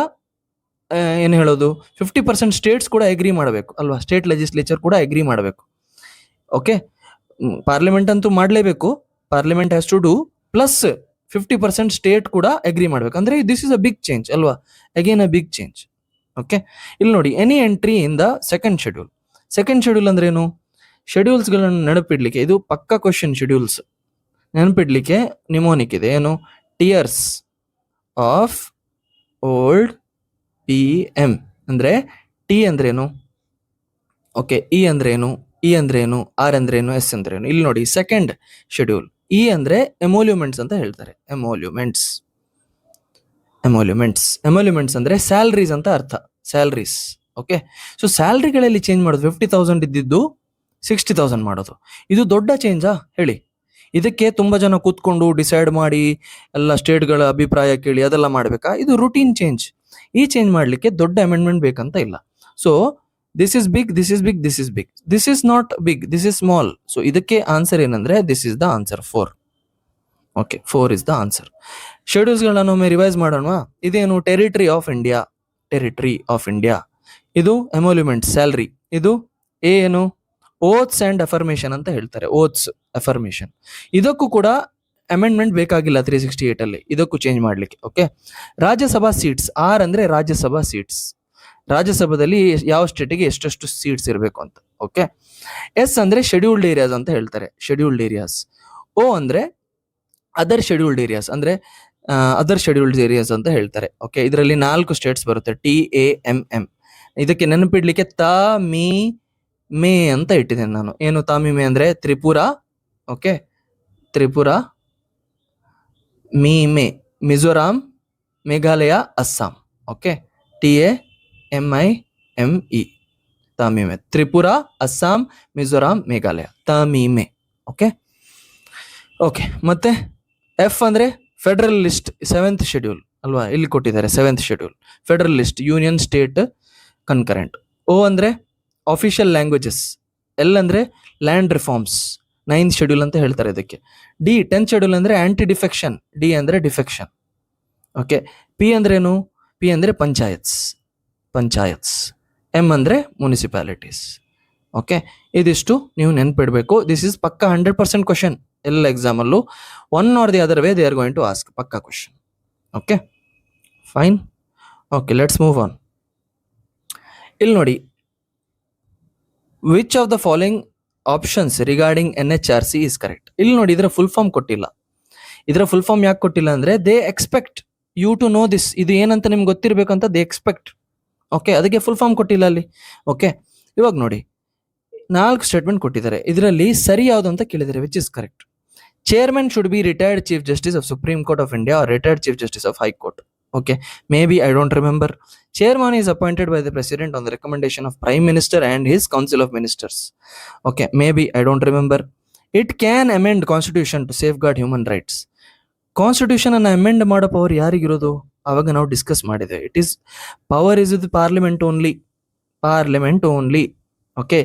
ಏನು ಹೇಳೋದು, 50% ಸ್ಟೇಟ್ಸ್ ಕೂಡ ಅಗ್ರಿ ಮಾಡಬೇಕು ಅಲ್ವಾ, ಸ್ಟೇಟ್ ಲೆಜಿಸ್ಲೇಚರ್ ಕೂಡ ಅಗ್ರಿ ಮಾಡಬೇಕು. ಓಕೆ, ಪಾರ್ಲಿಮೆಂಟ್ ಅಂತೂ ಮಾಡಲೇಬೇಕು, parliament has to do, plus 50% state ಕೂಡ ಅಗ್ರಿ ಮಾಡಬೇಕು. ಅಂದರೆ this is a big change ಅಲ್ವಾ, again a big change. Okay, ಇಲ್ಲಿ ನೋಡಿ, any entry in the 2nd schedule. 2nd schedule ಅಂದ್ರೆ ಏನು, ಶೆಡ್ಯೂಲ್ಸ್ಗಳನ್ನು ನೆನಪಿಡ್ಲಿಕ್ಕೆ, ಇದು ಪಕ್ಕಾ ಕ್ವಶನ್. ಶೆಡ್ಯೂಲ್ಸ್ ನೆನಪಿಡ್ಲಿಕ್ಕೆ ನಿಮೋನಿಕ್ ಇದೆ, ಏನು, tears, of old P M ಅಂದ್ರೆ ಟಿ ಅಂದ್ರೇನು, ಓಕೆ, ಇ ಅಂದ್ರೇನು, ಇ ಅಂದ್ರೇನು, ಆರ್ ಅಂದ್ರೇನು, ಎಸ್ ಅಂದ್ರೇನು. ಇಲ್ಲಿ ನೋಡಿ ಸೆಕೆಂಡ್ ಶೆಡ್ಯೂಲ್. ಇ ಅಂದ್ರೆ ಎಮೋಲ್ಯೂಮೆಂಟ್ಸ್ ಅಂತ ಹೇಳ್ತಾರೆ. ಎಮೋಲ್ಯೂಮೆಂಟ್ಸ್ ಎಮೋಲ್ಯೂಮೆಂಟ್ಸ್ ಅಂದ್ರೆ ಸ್ಯಾಲ್ರೀಸ್ ಅಂತ ಅರ್ಥ. ಸ್ಯಾಲ್ರೀಸ್. ಓಕೆ, ಸೊ ಸ್ಯಾಲ್ರಿಗಳಲ್ಲಿ ಚೇಂಜ್ ಮಾಡೋದು 50,000 ಇದ್ದಿದ್ದು 60,000 ಮಾಡೋದು, ಇದು ದೊಡ್ಡ ಚೇಂಜಾ ಹೇಳಿ? ಇದಕ್ಕೆ ತುಂಬಾ ಜನ ಕೂತ್ಕೊಂಡು ಡಿಸೈಡ್ ಮಾಡಿ ಎಲ್ಲ ಸ್ಟೇಟ್ಗಳ ಅಭಿಪ್ರಾಯ ಕೇಳಿ ಅದೆಲ್ಲ ಮಾಡ್ಬೇಕಾ? ಇದು ರುಟೀನ್ ಚೇಂಜ್. ಈ ಚೇಂಜ್ ಮಾಡ್ಲಿಕ್ಕೆ ದೊಡ್ಡ ಅಮೆಂಡ್ಮೆಂಟ್ ಬೇಕಂತ ಇಲ್ಲ. So this is big, this is big, this is big, this is not big, this is small. So ಇದಕ್ಕೆ ಆನ್ಸರ್ ಏನಂದ್ರೆ this is the answer 4. Okay, 4 is the answer. ಶೆಡ್ಯೂಲ್ಸ್ಗಳನ್ನ ಒಮ್ಮೆ revise ಮಾಡೋಣ. ಇದೇನು? Territory of India, territory of India. ಇದು emolument salary. ಇದು ಏನು? ಓತ್ಸ್ and affirmation ಅಂತ ಹೇಳ್ತಾರೆ. ಓತ್ಸ್, ಅಫರ್ಮೇಶನ್. ಇದಕ್ಕೂ ಕೂಡ ಅಮೆಂಡ್ಮೆಂಟ್ ಬೇಕಾಗಿಲ್ಲ 368 ಅಲ್ಲಿ, ಇದಕ್ಕೂ ಚೇಂಜ್ ಮಾಡ್ಲಿಕ್ಕೆ. Okay, Rajya Sabha seats. ಆರ್ ಅಂದ್ರೆ ರಾಜ್ಯಸಭಾ ಸೀಟ್ಸ್. ರಾಜ್ಯಸಭಾದಲ್ಲಿ ಯಾವ ಸ್ಟೇಟಿಗೆ ಎಷ್ಟೆಷ್ಟು ಸೀಟ್ಸ್ ಇರಬೇಕು ಅಂತ. ಓಕೆ, ಎಸ್ ಅಂದ್ರೆ ಶೆಡ್ಯೂಲ್ಡ್ ಏರಿಯಾಸ್ ಅಂತ ಹೇಳ್ತಾರೆ. Scheduled areas. ಓ ಅಂದ್ರೆ ಅದರ್ ಶೆಡ್ಯೂಲ್ಡ್ ಏರಿಯಾಸ್, ಅಂದ್ರೆ ಅದರ್ ಶೆಡ್ಯೂಲ್ಡ್ ಏರಿಯಾಸ್ ಅಂತ ಹೇಳ್ತಾರೆ. ಓಕೆ, ಇದರಲ್ಲಿ 4 ಸ್ಟೇಟ್ಸ್ ಬರುತ್ತೆ. TAMM. ಇದಕ್ಕೆ ನೆನಪಿಡ್ಲಿಕ್ಕೆ ತ ಮೀ ಮೇ ಅಂತ ಇಟ್ಟಿದ್ದೇನೆ ನಾನು. ಏನು ತಾಮಿಮೆ ಅಂದ್ರೆ? ತ್ರಿಪುರಾ. ಓಕೆ, ತ್ರಿಪುರಾ, ಮೇ, ಮಿಜೋರಾಂ, ಮೇಘಾಲಯ, ಅಸ್ಸಾಂ. ಓಕೆ, TAMIME, ತಾಮಿಮೆ. ತ್ರಿಪುರಾ, ಅಸ್ಸಾಂ, ಮಿಜೋರಾಂ, ಮೇಘಾಲಯ, ತಾಮಿಮೆ. ಓಕೆ ಓಕೆ, ಮತ್ತೆ ಎಫ್ ಅಂದ್ರೆ ಫೆಡರಲ್ ಲಿಸ್ಟ್, 7th ಶೆಡ್ಯೂಲ್ ಅಲ್ವಾ? ಇಲ್ಲಿ ಕೊಟ್ಟಿದ್ದಾರೆ 7th schedule, federal list, union, state, concurrent. O ಅಂದ್ರೆ ಆಫಿಷಿಯಲ್ ಲ್ಯಾಂಗ್ವೇಜಸ್. ಎಲ್ ಅಂದ್ರೆ ಲ್ಯಾಂಡ್ ರಿಫಾರ್ಮ್ಸ್, 9th ಶೆಡ್ಯೂಲ್ ಅಂತ ಹೇಳ್ತಾರೆ ಇದಕ್ಕೆ. ಡಿ 10th ಶೆಡ್ಯೂಲ್ ಅಂದ್ರೆ ಆಂಟಿ ಡಿಫೆಕ್ಷನ್. ಡಿ ಅಂದ್ರೆ ಡಿಫೆಕ್ಷನ್. ಓಕೆ, ಪಿ ಅಂದ್ರೇನು? ಪಿ ಅಂದ್ರೆ ಪಂಚಾಯತ್ಸ್. ಎಂ ಅಂದ್ರೆ ಮುನಿಸಿಪಾಲಿಟೀಸ್. ಓಕೆ, ಇದಿಷ್ಟು ನೀವು ನೆನ್ಪಿಡ್ಬೇಕು. ದಿಸ್ ಇಸ್ ಪಕ್ಕ 100% ಕ್ವಶನ್. ಎಲ್ಲ ಎಕ್ಸಾಮಲ್ಲೂ one or the other way they are going to ask. Pucca question. Okay, fine. Okay, let's move on. ಇಲ್ಲಿ ನೋಡಿ, which of the following options regarding NHRC is correct. ಇಲ್ಲಿ ನೋಡಿ, ಇದರ ಫುಲ್ ಫಾರ್ಮ್ ಕೊಟ್ಟಿಲ್ಲ. ಇದರ ಫುಲ್ ಫಾರ್ಮ್ ಯಾಕೆ ಕೊಟ್ಟಿಲ್ಲ ಅಂದ್ರೆ they expect you to know this. ಇದು ಏನಂತ ನಿಮ್ಗೆ ಗೊತ್ತಿರ್ಬೇಕಂತ ದೇ ಎಕ್ಸ್ಪೆಕ್ಟ್. ಓಕೆ, ಅದಕ್ಕೆ ಫುಲ್ ಫಾರ್ಮ್ ಕೊಟ್ಟಿಲ್ಲ ಅಲ್ಲಿ. ಓಕೆ, ಇವಾಗ ನೋಡಿ, 4 ಸ್ಟೇಟ್ಮೆಂಟ್ ಕೊಟ್ಟಿದ್ದಾರೆ. ಇದರಲ್ಲಿ ಸರಿ ಯಾವುದು ಅಂತ ಕೇಳಿದರೆ which is correct. Chairman should be retired chief justice of supreme court of India or retired chief justice of high court. Okay, maybe I don't remember. Chairman is appointed by the president on the recommendation of prime minister and his council of ministers. Okay, maybe I don't remember. It can amend constitution to safeguard human rights. Constitution ಅನ್ನ amend ಮಾಡೋ power ಯಾರಿಗಿರೋದು? ಅವಾಗ ನಾವು discuss ಮಾಡಿದ್ದೇವೆ. It is power is with parliament only. Okay,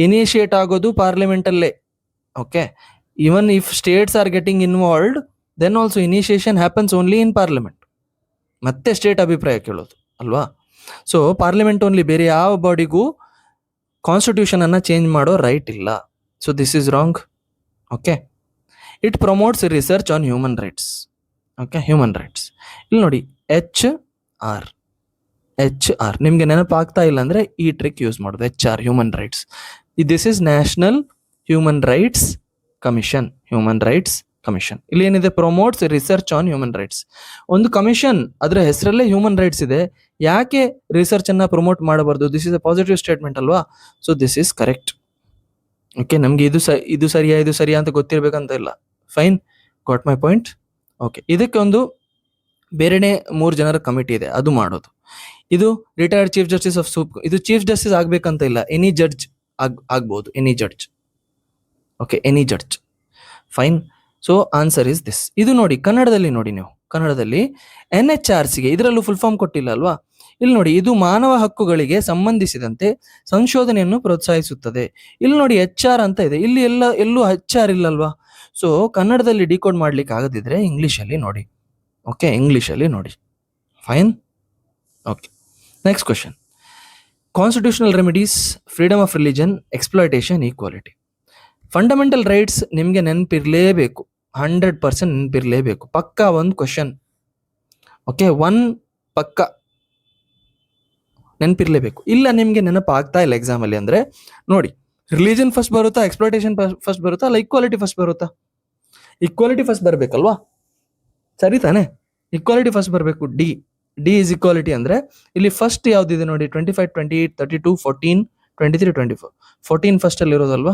initiate ಆಗೋದು parliament ಅಲ್ಲೇ. Okay, even if states are getting involved, then also initiation happens only in parliament. ಮತ್ತೆ state ಅಭಿಪ್ರಾಯ ಕೇಳೋದು ಅಲ್ವಾ? ಸೊ ಪಾರ್ಲಿಮೆಂಟ್ ಓನ್ಲಿ, ಬೇರೆ ಯಾವ ಬಾಡಿಗೂ ಕಾನ್ಸ್ಟಿಟ್ಯೂಷನ್ ಅನ್ನ ಚೇಂಜ್ ಮಾಡೋ ರೈಟ್ ಇಲ್ಲ. So this is wrong. Okay, it promotes research on human rights. Okay, human rights. ಇಲ್ಲಿ ನೋಡಿ, HR ನಿಮ್ಗೆ ನೆನಪಾಗ್ತಾ ಇಲ್ಲ ಅಂದ್ರೆ ಈ ಟ್ರಿಕ್ ಯೂಸ್ ಮಾಡೋದು. HR, human rights. This is national human rights commission. ಇಲ್ಲಿ ಏನಿದೆ? Promotes research on human rights. ಒಂದು ಕಮಿಷನ್, ಅದರ ಹೆಸರಲ್ಲೇ ಹ್ಯೂಮನ್ ರೈಟ್ಸ್ ಇದೆ. ಯಾಕೆ ರಿಸರ್ಚ್ ಅನ್ನ ಪ್ರಮೋಟ್ ಮಾಡಬಾರ್ದು? This is a positive statement ಅಲ್ವಾ? So this is correct. Okay, ನಮ್ಗೆ ಇದು ಸರಿಯಾ ಅಂತ ಗೊತ್ತಿರ್ಬೇಕಂತ ಇಲ್ಲ. Fine, got my point. Okay, ಇದಕ್ಕೆ ಒಂದು ಬೇರೆನೆ 3 ಜನರ ಕಮಿಟಿ ಇದೆ, ಅದು ಮಾಡೋದು. ಇದು ರಿಟೈರ್ಡ್ ಚೀಫ್ ಜಸ್ಟಿಸ್ ಆಫ್ ಇದು ಚೀಫ್ ಜಸ್ಟಿಸ್ ಆಗ್ಬೇಕಂತ ಇಲ್ಲ, ಎನಿ ಜಡ್ಜ್ ಆಗ್ಬೋದು. Any judge. Okay, any judge. Fine. So answer is this. ಇದು ನೋಡಿ, ಕನ್ನಡದಲ್ಲಿ ನೋಡಿ, ನೀವು ಕನ್ನಡದಲ್ಲಿ NHRCಗೆ ಇದರಲ್ಲೂ ಫುಲ್ ಫಾರ್ಮ್ ಕೊಟ್ಟಿಲ್ಲ ಅಲ್ವಾ? ಇಲ್ಲಿ ನೋಡಿ, ಇದು ಮಾನವ ಹಕ್ಕುಗಳಿಗೆ ಸಂಬಂಧಿಸಿದಂತೆ ಸಂಶೋಧನೆಯನ್ನು ಪ್ರೋತ್ಸಾಹಿಸುತ್ತದೆ. ಇಲ್ಲಿ ನೋಡಿ, HR ಅಂತ ಇದೆ. ಇಲ್ಲಿ ಎಲ್ಲೂ HR ಇಲ್ಲಲ್ವಾ? ಸೊ ಕನ್ನಡದಲ್ಲಿ ಡಿಕೋಡ್ ಮಾಡ್ಲಿಕ್ಕೆ ಆಗದಿದ್ರೆ ಇಂಗ್ಲಿಷಲ್ಲಿ ನೋಡಿ. ಓಕೆ, ಇಂಗ್ಲಿಷಲ್ಲಿ ನೋಡಿ. Fine. Okay, next question. Constitutional remedies, freedom of religion, exploitation, equality. Fundamental rights ನಿಮಗೆ ನೆನಪಿರ್ಲೇಬೇಕು, 100% ನೆನಪಿರ್ಲೇಬೇಕು. ಪಕ್ಕ ಒಂದು ಕ್ವಶನ್. ಓಕೆ, ಪಕ್ಕ ನೆನಪಿರ್ಲೇಬೇಕು. ಇಲ್ಲ ನಿಮ್ಗೆ ನೆನಪಾಗ್ತಾ ಇಲ್ಲ ಎಕ್ಸಾಮ್ ಅಲ್ಲಿ ಅಂದ್ರೆ ನೋಡಿ, ರಿಲಿಜನ್ ಫಸ್ಟ್ ಬರುತ್ತಾ, ಎಕ್ಸ್ಪ್ಲಾಯ್ಟೇಷನ್ ಫಸ್ಟ್ ಬರುತ್ತಾ, ಅಲ್ಲ ಈಕ್ವಾಲಿಟಿ ಫಸ್ಟ್ ಬರುತ್ತಾ? ಈಕ್ವಾಲಿಟಿ ಫಸ್ಟ್ ಬರ್ಬೇಕಲ್ವಾ? ಸರಿ ತಾನೆ? ಇಕ್ವಾಲಿಟಿ ಫಸ್ಟ್ ಬರಬೇಕು. ಡಿ ಇಸ್ ಇಕ್ವಾಲಿಟಿ ಅಂದ್ರೆ ಇಲ್ಲಿ ಫಸ್ಟ್ ಯಾವ್ದಿದೆ ನೋಡಿ, 25, 28, 32, 14, 23, 24. 14 ಫಸ್ಟ್ ಅಲ್ಲಿ ಇರೋದಲ್ವಾ.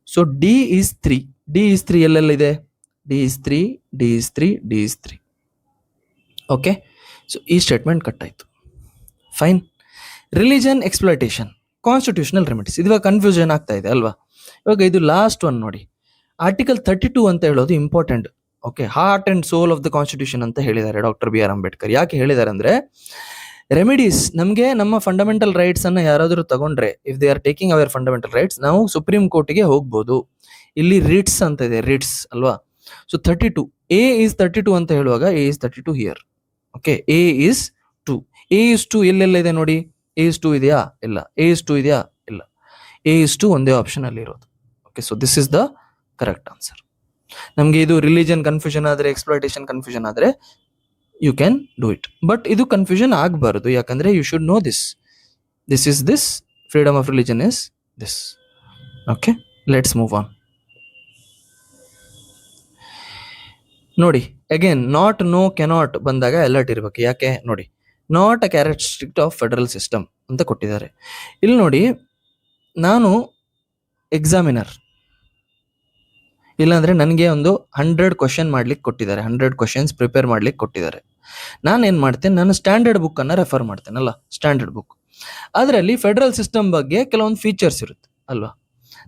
So D is 3. D is 3 ಎಲ್ಲೆಲ್ಲಿದೆ? D is 3, D is 3, D is 3. Okay, so ಈ ಸ್ಟೇಟ್ಮೆಂಟ್ ಕಟ್ ಆಯ್ತು. Fine. Religion exploitation, constitutional remedies. ಇವಾಗ ಕನ್ಫ್ಯೂಷನ್ ಆಗ್ತಾ ಇದೆ ಅಲ್ವಾ. ಇವಾಗ ಇದು ಲಾಸ್ಟ್ ಒನ್ ನೋಡಿ, ಆರ್ಟಿಕಲ್ 32 ಅಂತ ಹೇಳೋದು important. Okay, heart and soul of the constitution ಅಂತ ಹೇಳಿದ್ದಾರೆ ಡಾಕ್ಟರ್ ಬಿ ಆರ್ ಅಂಬೇಡ್ಕರ್. ಯಾಕೆ ಹೇಳಿದ್ದಾರೆ ಅಂದ್ರೆ, ರೆಮಿಡೀಸ್ ನಮಗೆ ನಮ್ಮ ಫಂಡಮೆಂಟಲ್ ರೈಟ್ಸ್ ಅನ್ನ ಯಾರಾದರೂ ತಗೊಂಡ್ರೆ, if they are taking our fundamental rights, ನಾವು ಸುಪ್ರೀಂ ಕೋರ್ಟ್ಗೆ ಹೋಗ್ಬೋದು. ಇಲ್ಲಿ ರಿಟ್ಸ್ ಅಂತ ಇದೆ, ರಿಟ್ಸ್ ಅಲ್ವಾ. ಸೊ 32, ಎ ಈಸ್ 32 ಅಂತ ಹೇಳುವಾಗ A is 32 here. Okay, A is 2. A is 2 ಎಲ್ಲೆಲ್ಲ ಇದೆ ನೋಡಿ, ಎ ಈಸ್ 2 ಇದೆಯಾ? ಇಲ್ಲ. ಎ ಈಸ್ 2 ಇದೆಯಾ? ಇಲ್ಲ. ಎ ಈಸ್ 2 ಒಂದೇ ಆಪ್ಷನ್ ಅಲ್ಲಿ ಇರೋದು. Okay, so this is the correct answer. ನಮಗೆ ಇದು ರಿಲಿಜನ್ ಕನ್ಫ್ಯೂಷನ್ ಆದ್ರೆ, ಎಕ್ಸ್ಪ್ಲಾಯ್ಟೇಷನ್ ಕನ್ಫ್ಯೂಷನ್ ಆದ್ರೆ you can do it. But ಇದು ಕನ್ಫ್ಯೂಷನ್ ಆಗಬಾರದು, ಯಾಕಂದ್ರೆ you should know this. This is this, freedom of religion is this. Okay, let's move on. ನೋಡಿ again, not, no, cannot ಬಂದಾಗ alert ಇರ್ಬೇಕು. ಯಾಕೆ ನೋಡಿ, not a characteristic of federal system ಅಂತ ಕೊಟ್ಟಿದ್ದಾರೆ. ಇಲ್ಲಿ ನೋಡಿ, ನಾನು ಎಕ್ಸಾಮಿನರ್, ಇಲ್ಲಾಂದ್ರೆ ನನಗೆ ಒಂದು 100 ಕ್ವಶನ್ ಮಾಡ್ಲಿಕ್ಕೆ ಕೊಟ್ಟಿದ್ದಾರೆ, 100 ಕ್ವಶನ್ಸ್ ಪ್ರಿಪೇರ್ ಮಾಡ್ಲಿಕ್ಕೆ ಕೊಟ್ಟಿದ್ದಾರೆ. ನಾನು ಏನ್ ಮಾಡ್ತೇನೆ, ನಾನು ಸ್ಟ್ಯಾಂಡರ್ಡ್ ಬುಕ್ ಅನ್ನ ರೆಫರ್ ಮಾಡ್ತೇನಲ್ಲ, ಸ್ಟ್ಯಾಂಡರ್ಡ್ ಬುಕ್. ಅದರಲ್ಲಿ ಫೆಡರಲ್ ಸಿಸ್ಟಮ್ ಬಗ್ಗೆ ಕೆಲವೊಂದು ಫೀಚರ್ಸ್ ಇರುತ್ತೆ ಅಲ್ವಾ.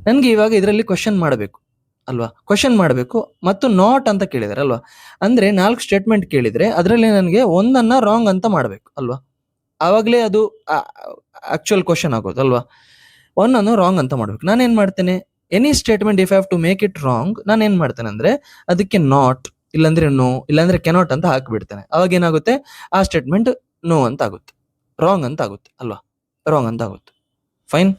ನನಗೆ ಇವಾಗ ಇದರಲ್ಲಿ ಕ್ವಶನ್ ಮಾಡಬೇಕು ಅಲ್ವಾ, ಕ್ವಶನ್ ಮಾಡಬೇಕು. ಮತ್ತು ನಾಟ್ ಅಂತ ಕೇಳಿದಾರೆ ಅಲ್ವಾ, ಅಂದ್ರೆ 4 ಸ್ಟೇಟ್ಮೆಂಟ್ ಕೇಳಿದ್ರೆ ಅದರಲ್ಲಿ ನನಗೆ ಒಂದನ್ನ ರಾಂಗ್ ಅಂತ ಮಾಡಬೇಕು ಅಲ್ವಾ. ಆವಾಗಲೇ ಅದು ಆಕ್ಚುಯಲ್ ಕ್ವಶನ್ ಆಗೋದು ಅಲ್ವಾ. ಒಂದನ್ನು ರಾಂಗ್ ಅಂತ ಮಾಡ್ಬೇಕು. ನಾನೇನ್ ಮಾಡ್ತೇನೆ, any statement if have to make it wrong, ನಾನು ಏನ್ ಮಾಡ್ತೇನೆ ಅಂದ್ರೆ ಅದಕ್ಕೆ ನಾಟ್, ಇಲ್ಲಾಂದ್ರೆ ನೋ, ಇಲ್ಲಾಂದ್ರೆ ಕೆನಾಟ್ ಅಂತ ಹಾಕಿಬಿಡ್ತೇನೆ. ಅವಾಗ ಏನಾಗುತ್ತೆ, ಆ ಸ್ಟೇಟ್ಮೆಂಟ್ ನೋ ಅಂತ ಆಗುತ್ತೆ, ರಾಂಗ್ ಅಂತ ಆಗುತ್ತೆ ಅಲ್ವಾ, ರಾಂಗ್ ಅಂತ ಆಗುತ್ತೆ. Fine.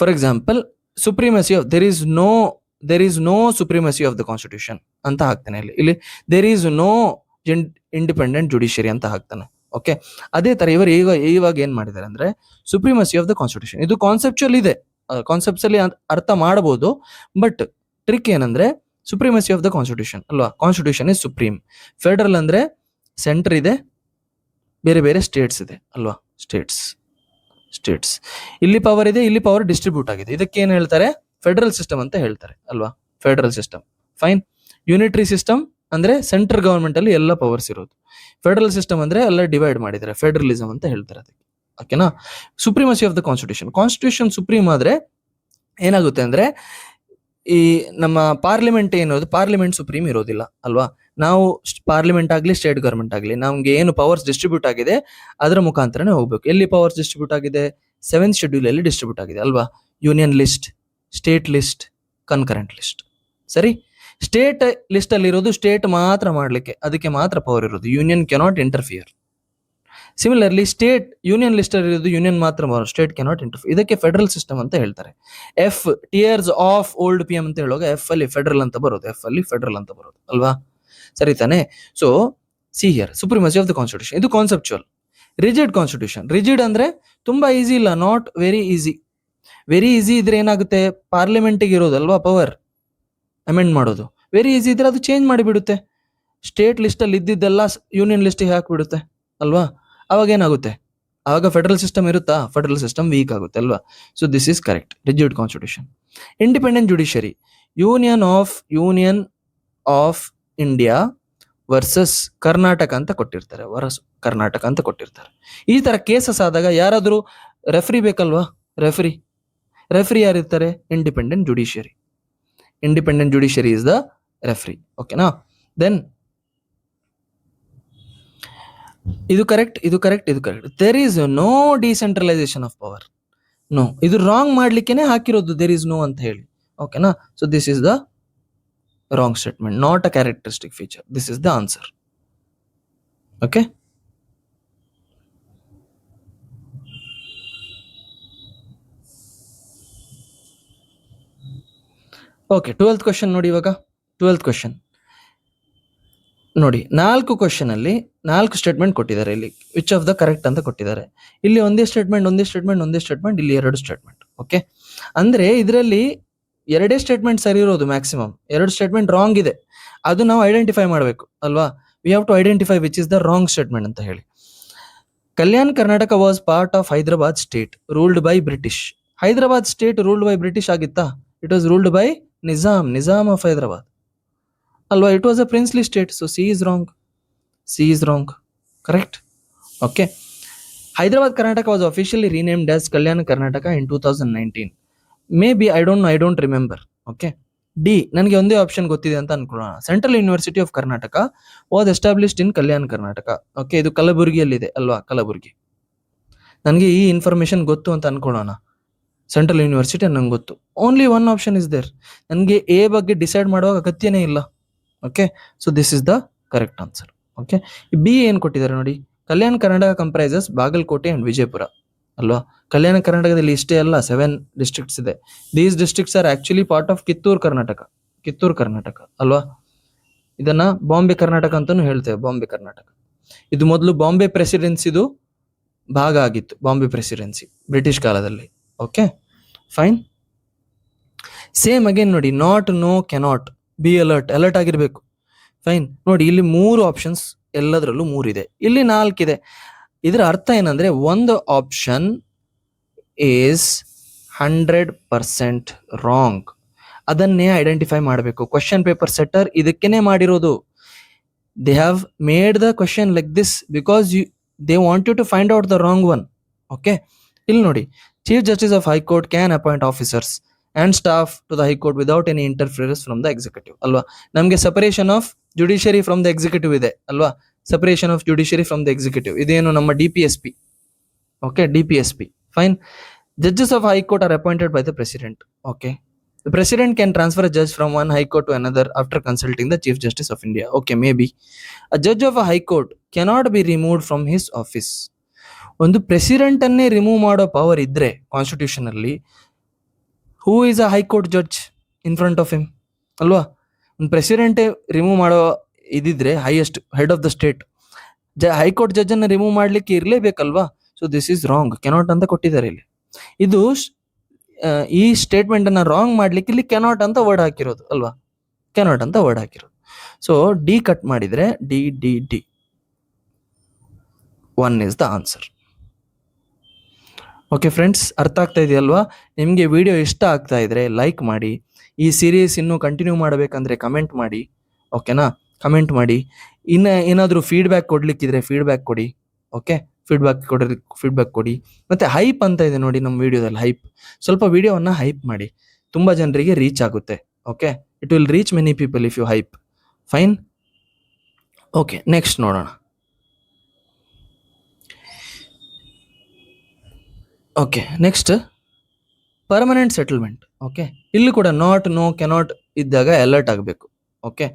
For example, supremacy of there is no supremacy of the constitution ಅಂತ ಹಾಕ್ತಾನೆ. ಇಲ್ಲಿ there is no independent judiciary ಅಂತ ಹಾಕ್ತಾನೆ. ಓಕೆ, ಅದೇ ತರ ಇವಾಗ ಏನ್ ಮಾಡಿದ್ದಾರೆ ಅಂದ್ರೆ, ಸುಪ್ರೀಮಸಿ ಆಫ್ ದ ಕಾನ್ಸ್ಟಿಟ್ಯೂಷನ್. ಇದು ಕಾನ್ಸೆಪ್ಚುಯಲ್ ಇದೆ, ಕಾನ್ಸೆಪ್ಟ್ಸ್ ಅಲ್ಲಿ ಅರ್ಥ ಮಾಡಬಹುದು. ಬಟ್ ಟ್ರಿಕ್ ಏನಂದ್ರೆ, ಸುಪ್ರೀಮಸಿ ಆಫ್ ದ ಕಾನ್ಸ್ಟಿಟ್ಯೂಷನ್ ಅಲ್ವಾ, ಕಾನ್ಸ್ಟಿಟ್ಯೂಷನ್ ಇಸ್ ಸುಪ್ರೀಂ. ಫೆಡರಲ್ ಅಂದ್ರೆ ಸೆಂಟರ್ ಇದೆ, ಬೇರೆ ಬೇರೆ ಸ್ಟೇಟ್ಸ್ ಇದೆ ಅಲ್ವಾ, ಸ್ಟೇಟ್ಸ್. ಇಲ್ಲಿ ಪವರ್ ಇದೆ, ಇಲ್ಲಿ ಪವರ್ ಡಿಸ್ಟ್ರಿಬ್ಯೂಟ್ ಆಗಿದೆ. ಇದಕ್ಕೆ ಏನ್ ಹೇಳ್ತಾರೆ, ಫೆಡರಲ್ ಸಿಸ್ಟಮ್ ಅಂತ ಹೇಳ್ತಾರೆ ಅಲ್ವಾ, federal system. Fine. Unitary system ಅಂದ್ರೆ ಸೆಂಟ್ರಲ್ ಗವರ್ಮೆಂಟ್ ಅಲ್ಲಿ ಎಲ್ಲ ಪವರ್ಸ್ ಇರೋದು. ಫೆಡರಲ್ ಸಿಸ್ಟಮ್ ಅಂದ್ರೆ ಎಲ್ಲ ಡಿವೈಡ್ ಮಾಡಿದ್ದಾರೆ, ಫೆಡರಲಿಸಮ್ ಅಂತ ಹೇಳ್ತಾರೆ ಅದಕ್ಕೆ. ಓಕೆನಾ. ಸುಪ್ರೀಮಸಿ ಆಫ್ ದ ಕಾನ್ಸ್ಟಿಟ್ಯೂಷನ್ ಸುಪ್ರೀಂ ಆದ್ರೆ ಏನಾಗುತ್ತೆ ಅಂದ್ರೆ, ಈ ನಮ್ಮ ಪಾರ್ಲಿಮೆಂಟ್ ಏನೋದು, ಪಾರ್ಲಿಮೆಂಟ್ ಸುಪ್ರೀಂ ಇರೋದಿಲ್ಲ ಅಲ್ವಾ. ನಾವು ಪಾರ್ಲಿಮೆಂಟ್ ಆಗ್ಲಿ, ಸ್ಟೇಟ್ ಗವರ್ಮೆಂಟ್ ಆಗ್ಲಿ, ನಮ್ಗೆ ಏನು ಪವರ್ಸ್ ಡಿಸ್ಟ್ರಿಬ್ಯೂಟ್ ಆಗಿದೆ ಅದರ ಮುಖಾಂತರನೇ ಹೋಗ್ಬೇಕು. ಎಲ್ಲಿ ಪವರ್ಸ್ ಡಿಸ್ಟ್ರಿಬ್ಯೂಟ್ ಆಗಿದೆ, 7th ಶೆಡ್ಯೂಲ್ ಅಲ್ಲಿ ಡಿಸ್ಟ್ರಿಬ್ಯೂಟ್ ಆಗಿದೆ ಅಲ್ವಾ. Union list, state list, concurrent list. ಸರಿ, ಸ್ಟೇಟ್ ಲಿಸ್ಟ್ ಅಲ್ಲಿ ಇರೋದು ಸ್ಟೇಟ್ ಮಾತ್ರ ಮಾಡ್ಲಿಕ್ಕೆ, ಅದಕ್ಕೆ ಮಾತ್ರ ಪವರ್ ಇರೋದು. Union cannot interfere. Similarly union list ಅಲ್ಲಿ ಇರೋದು ಯೂನಿಯನ್ ಮಾತ್ರ, ಸ್ಟೇಟ್ ಕೆನಾಟ್ ಇಂಟರ್ಫಿಯರ್. ಇದಕ್ಕೆ ಫೆಡರಲ್ ಸಿಸ್ಟಮ್ ಅಂತ ಹೇಳ್ತಾರೆ. F, tears of old PM ಅಂತ ಹೇಳುವಾಗ ಎಫ್ ಅಲ್ಲಿ ಫೆಡರಲ್ ಅಂತ ಬರೋದು, ಅಲ್ವಾ. ಸರಿ ತಾನೆ. So see here, supremacy of the constitution, ಇದು ಕಾನ್ಸೆಪ್ಚುಯಲ್. ರಿಜಿಡ್ ಕಾನ್ಸ್ಟಿಟ್ಯೂಷನ್, ರಿಜಿಡ್ ಅಂದ್ರೆ ತುಂಬಾ ಈಸಿ ಇಲ್ಲ, not very easy. Very easy ಇದ್ರೆ ಏನಾಗುತ್ತೆ, ಪಾರ್ಲಿಮೆಂಟಿಗೆ ಇರೋದಲ್ವಾ ಪವರ್ ಅಮೆಂಡ್ ಮಾಡೋದು. ವೆರಿ ಈಸಿ ಇದ್ರೆ ಅದು ಚೇಂಜ್ ಮಾಡಿಬಿಡುತ್ತೆ, ಸ್ಟೇಟ್ ಲಿಸ್ಟ್ ಅಲ್ಲಿ ಇದ್ದಿದ್ದೆಲ್ಲ ಯೂನಿಯನ್ ಲಿಸ್ಟಿಗೆ ಹಾಕಿಬಿಡುತ್ತೆ ಅಲ್ವಾ. ಅವಾಗ ಏನಾಗುತ್ತೆ, ಆವಾಗ ಫೆಡರಲ್ ಸಿಸ್ಟಮ್ ಇರುತ್ತಾ, ಫೆಡರಲ್ ಸಿಸ್ಟಮ್ ವೀಕ್ ಆಗುತ್ತೆ ಅಲ್ವಾ. So this is correct, rigid constitution. Independent judiciary, union of India versus Karnataka ಅಂತ ಕೊಟ್ಟಿರ್ತಾರೆ, ಈ ತರ ಕೇಸಸ್ ಆದಾಗ ಯಾರಾದ್ರೂ ರೆಫ್ರಿ ಬೇಕಲ್ವಾ, ರೆಫ್ರಿ ಯಾರಿರ್ತಾರೆ, independent judiciary is the referee. ಓಕೆನಾ. ದೆನ್ ಇದು correct. There is no decentralisation of power. No, ಇದು ರಾಂಗ್ ಮಾಡ್ಲಿಕ್ಕೇನೆ ಹಾಕಿರೋದು ದೇರ್ ಈಸ್ ನೋ ಅಂತ ಹೇಳಿ. ಓಕೆನಾ. So this is the wrong statement, not a characteristic feature. This is the answer. Okay. Okay, 12th question ನೋಡಿ. ಇವಾಗ 12th question ನೋಡಿ, 4 question ಅಲ್ಲಿ 4 ಸ್ಟೇಟ್ಮೆಂಟ್ ಕೊಟ್ಟಿದ್ದಾರೆ. ಇಲ್ಲಿ ವಿಚ್ ಆಫ್ ದ ಕರೆಕ್ಟ್ ಅಂತ ಕೊಟ್ಟಿದ್ದಾರೆ. ಇಲ್ಲಿ ಒಂದೇ ಸ್ಟೇಟ್ಮೆಂಟ್, ಇಲ್ಲಿ 2 ಸ್ಟೇಟ್ಮೆಂಟ್. ಓಕೆ, ಅಂದ್ರೆ ಇದರಲ್ಲಿ 2 ಸ್ಟೇಟ್ಮೆಂಟ್ ಸರಿ ಇರೋದು ಮ್ಯಾಕ್ಸಿಮಮ್, 2 ಸ್ಟೇಟ್ಮೆಂಟ್ ರಾಂಗ್ ಇದೆ. ಅದು ನಾವು ಐಡೆಂಟಿಫೈ ಮಾಡಬೇಕು ಅಲ್ವಾ. We have to identify which is the wrong statement ಅಂತ ಹೇಳಿ. Kalyan Karnataka was part of Hyderabad state ruled by British. Hyderabad state ruled by British ಆಗಿತ್ತಾ? It was ruled by Nizam of Hyderabad ಅಲ್ವಾ? It was a princely state. So C is wrong. Correct. Okay. Hyderabad Karnataka was officially renamed as Kalyan Karnataka in 2019. Maybe I don't remember. Okay. D, ನನಗೆ ಒಂದೇ option ಗೊತ್ತಿದೆ ಅಂತ ಅನ್ಕೊಳ್ಳೋಣ. Central university of Karnataka was established in Kalyan Karnataka. Okay, ಇದು ಕಲಬುರಗಿಯಲ್ಲಿದೆ ಅಲ್ವಾ? ಕಲಬುರಗಿ. ನನಗೆ ಈ ಇನ್ಫಾರ್ಮೇಶನ್ ಗೊತ್ತು ಅಂತ ಅನ್ಕೊಳ್ಳೋಣ. ಸೆಂಟ್ರಲ್ ಯೂನಿವರ್ಸಿಟಿ ನಂಗೆ ಗೊತ್ತು. Only one option is there. ನನಗೆ ಎ ಬಗ್ಗೆ ಡಿಸೈಡ್ ಮಾಡುವಾಗ ಅಗತ್ಯನೇ ಇಲ್ಲ. Okay, so this is the correct answer. Okay, B ಏನು ಕೊಟ್ಟಿದ್ದಾರೆ ನೋಡಿ. ಕಲ್ಯಾಣ ಕರ್ನಾಟಕ ಕಂಪ್ರೈಸಸ್ ಬಾಗಲಕೋಟೆ ಅಂಡ್ ವಿಜಯಪುರ ಅಲ್ವಾ? ಕಲ್ಯಾಣ ಕರ್ನಾಟಕದಲ್ಲಿ ಇಷ್ಟೇ ಅಲ್ಲ, 7 ಡಿಸ್ಟ್ರಿಕ್ಟ್ಸ್ ಇದೆ. These districts are actually part of Kittur Karnataka ಅಲ್ವಾ? ಇದನ್ನ ಬಾಂಬೆ ಕರ್ನಾಟಕ ಅಂತಾನು ಹೇಳ್ತೇವೆ. ಬಾಂಬೆ ಕರ್ನಾಟಕ ಇದು ಮೊದಲು ಬಾಂಬೆ ಪ್ರೆಸಿಡೆನ್ಸಿದು ಭಾಗ ಆಗಿತ್ತು. ಬಾಂಬೆ ಪ್ರೆಸಿಡೆನ್ಸಿ ಬ್ರಿಟಿಷ್ ಕಾಲದಲ್ಲಿ. Okay, fine. ಸೇಮ್ ಅಗೇನ್ ನೋಡಿ, not, no, cannot, be alert ಆಗಿರ್ಬೇಕು. ಫೈನ್. ನೋಡಿ, ಇಲ್ಲಿ 3 ಆಪ್ಷನ್ಸ್, ಎಲ್ಲದರಲ್ಲೂ 3 ಇದೆ, ಇಲ್ಲಿ 4 ಇದೆ. ಇದರ ಅರ್ಥ ಏನಂದ್ರೆ ಒಂದು ಆಪ್ಷನ್ ಈಸ್ 100% ರಾಂಗ್. ಅದನ್ನೇ ಐಡೆಂಟಿಫೈ ಮಾಡಬೇಕು. ಕ್ವಶನ್ ಪೇಪರ್ ಸೆಟ್ಟರ್ ಇದಕ್ಕೇನೆ ಮಾಡಿರೋದು. They have made the question like this because they want you to find out the wrong one. Okay, ಇಲ್ಲಿ ನೋಡಿ, chief justice of high court can appoint officers and staff to the high court without any interference from the executive ಅಲ್ವಾ? ನಮಗೆ separation of judiciary from the executive ಇದೆ ಅಲ್ವಾ? Separation of judiciary from the executive ಇದೇನು ನಮ್ಮ DPSP. Okay, DPSP. Fine. Judges of high court are appointed by the president. Okay, the president can transfer a judge from one high court to another after consulting the chief justice of India. Okay, maybe a judge of a high court cannot be removed from his office. ಒಂದು president ಅನ್ನೇ remove ಮಾಡೋ power ಇದ್ರೆ constitution ಅಲ್ಲಿ, who is a high court judge in front of him ಅಲ್ವಾ? ಒಂದು ಪ್ರೆಸಿಡೆಂಟೇ remove ಮಾಡೋ ಇದಿದ್ರೆ, highest head of the state, high court judge ಅನ್ನ ರಿಮೂವ್ ಮಾಡ್ಲಿಕ್ಕೆ ಇರ್ಲೇಬೇಕಲ್ವಾ? So this is wrong. Cannot ಅಂತ ಕೊಟ್ಟಿದ್ದಾರೆ ಇಲ್ಲಿ. ಇದು ಈ ಸ್ಟೇಟ್ಮೆಂಟ್ ಅನ್ನ ರಾಂಗ್ ಮಾಡ್ಲಿಕ್ಕೆ ಇಲ್ಲಿ ಕೆನಾಟ್ ಅಂತ ವರ್ಡ್ ಹಾಕಿರೋದು ಅಲ್ವಾ? ಕೆನಾಟ್ ಅಂತ ವರ್ಡ್ ಹಾಕಿರೋದು. ಸೊ ಡಿ ಕಟ್ ಮಾಡಿದ್ರೆ D 1 is the answer. Okay friends, ಅರ್ಥ ಆಗ್ತಾ ಇದೆಯಲ್ವಾ? ನಿಮಗೆ ವಿಡಿಯೋ ಇಷ್ಟ ಆಗ್ತಾ ಇದ್ರೆ ಲೈಕ್ ಮಾಡಿ. ಈ ಸೀರೀಸ್ ಇನ್ನೂ ಕಂಟಿನ್ಯೂ ಮಾಡಬೇಕಂದ್ರೆ ಕಮೆಂಟ್ ಮಾಡಿ. ಓಕೆನಾ? ಕಮೆಂಟ್ ಮಾಡಿ. ಇನ್ನು ಏನಾದರೂ ಫೀಡ್ಬ್ಯಾಕ್ ಕೊಡ್ಲಿಕ್ಕಿದ್ರೆ ಫೀಡ್ಬ್ಯಾಕ್ ಕೊಡಿ. ಓಕೆ, ಫೀಡ್ಬ್ಯಾಕ್ ಕೊಡಿ. ಮತ್ತೆ ಹೈಪ್ ಅಂತ ಇದೆ ನೋಡಿ ನಮ್ಮ ವಿಡಿಯೋದಲ್ಲಿ, ಹೈಪ್. ಸ್ವಲ್ಪ ವಿಡಿಯೋವನ್ನ ಹೈಪ್ ಮಾಡಿ, ತುಂಬಾ ಜನರಿಗೆ ರೀಚ್ ಆಗುತ್ತೆ. Okay, it will reach many people if you hype. Fine. Okay, next ನೋಡೋಣ. Okay, next permanent settlement. Okay, ಇಲ್ಲಿ ಕೂಡ ನಾಟ್, ನೋ, ಕೆನಾಟ್ ಇದ್ದಾಗ ಅಲರ್ಟ್ ಆಗಬೇಕು. Okay,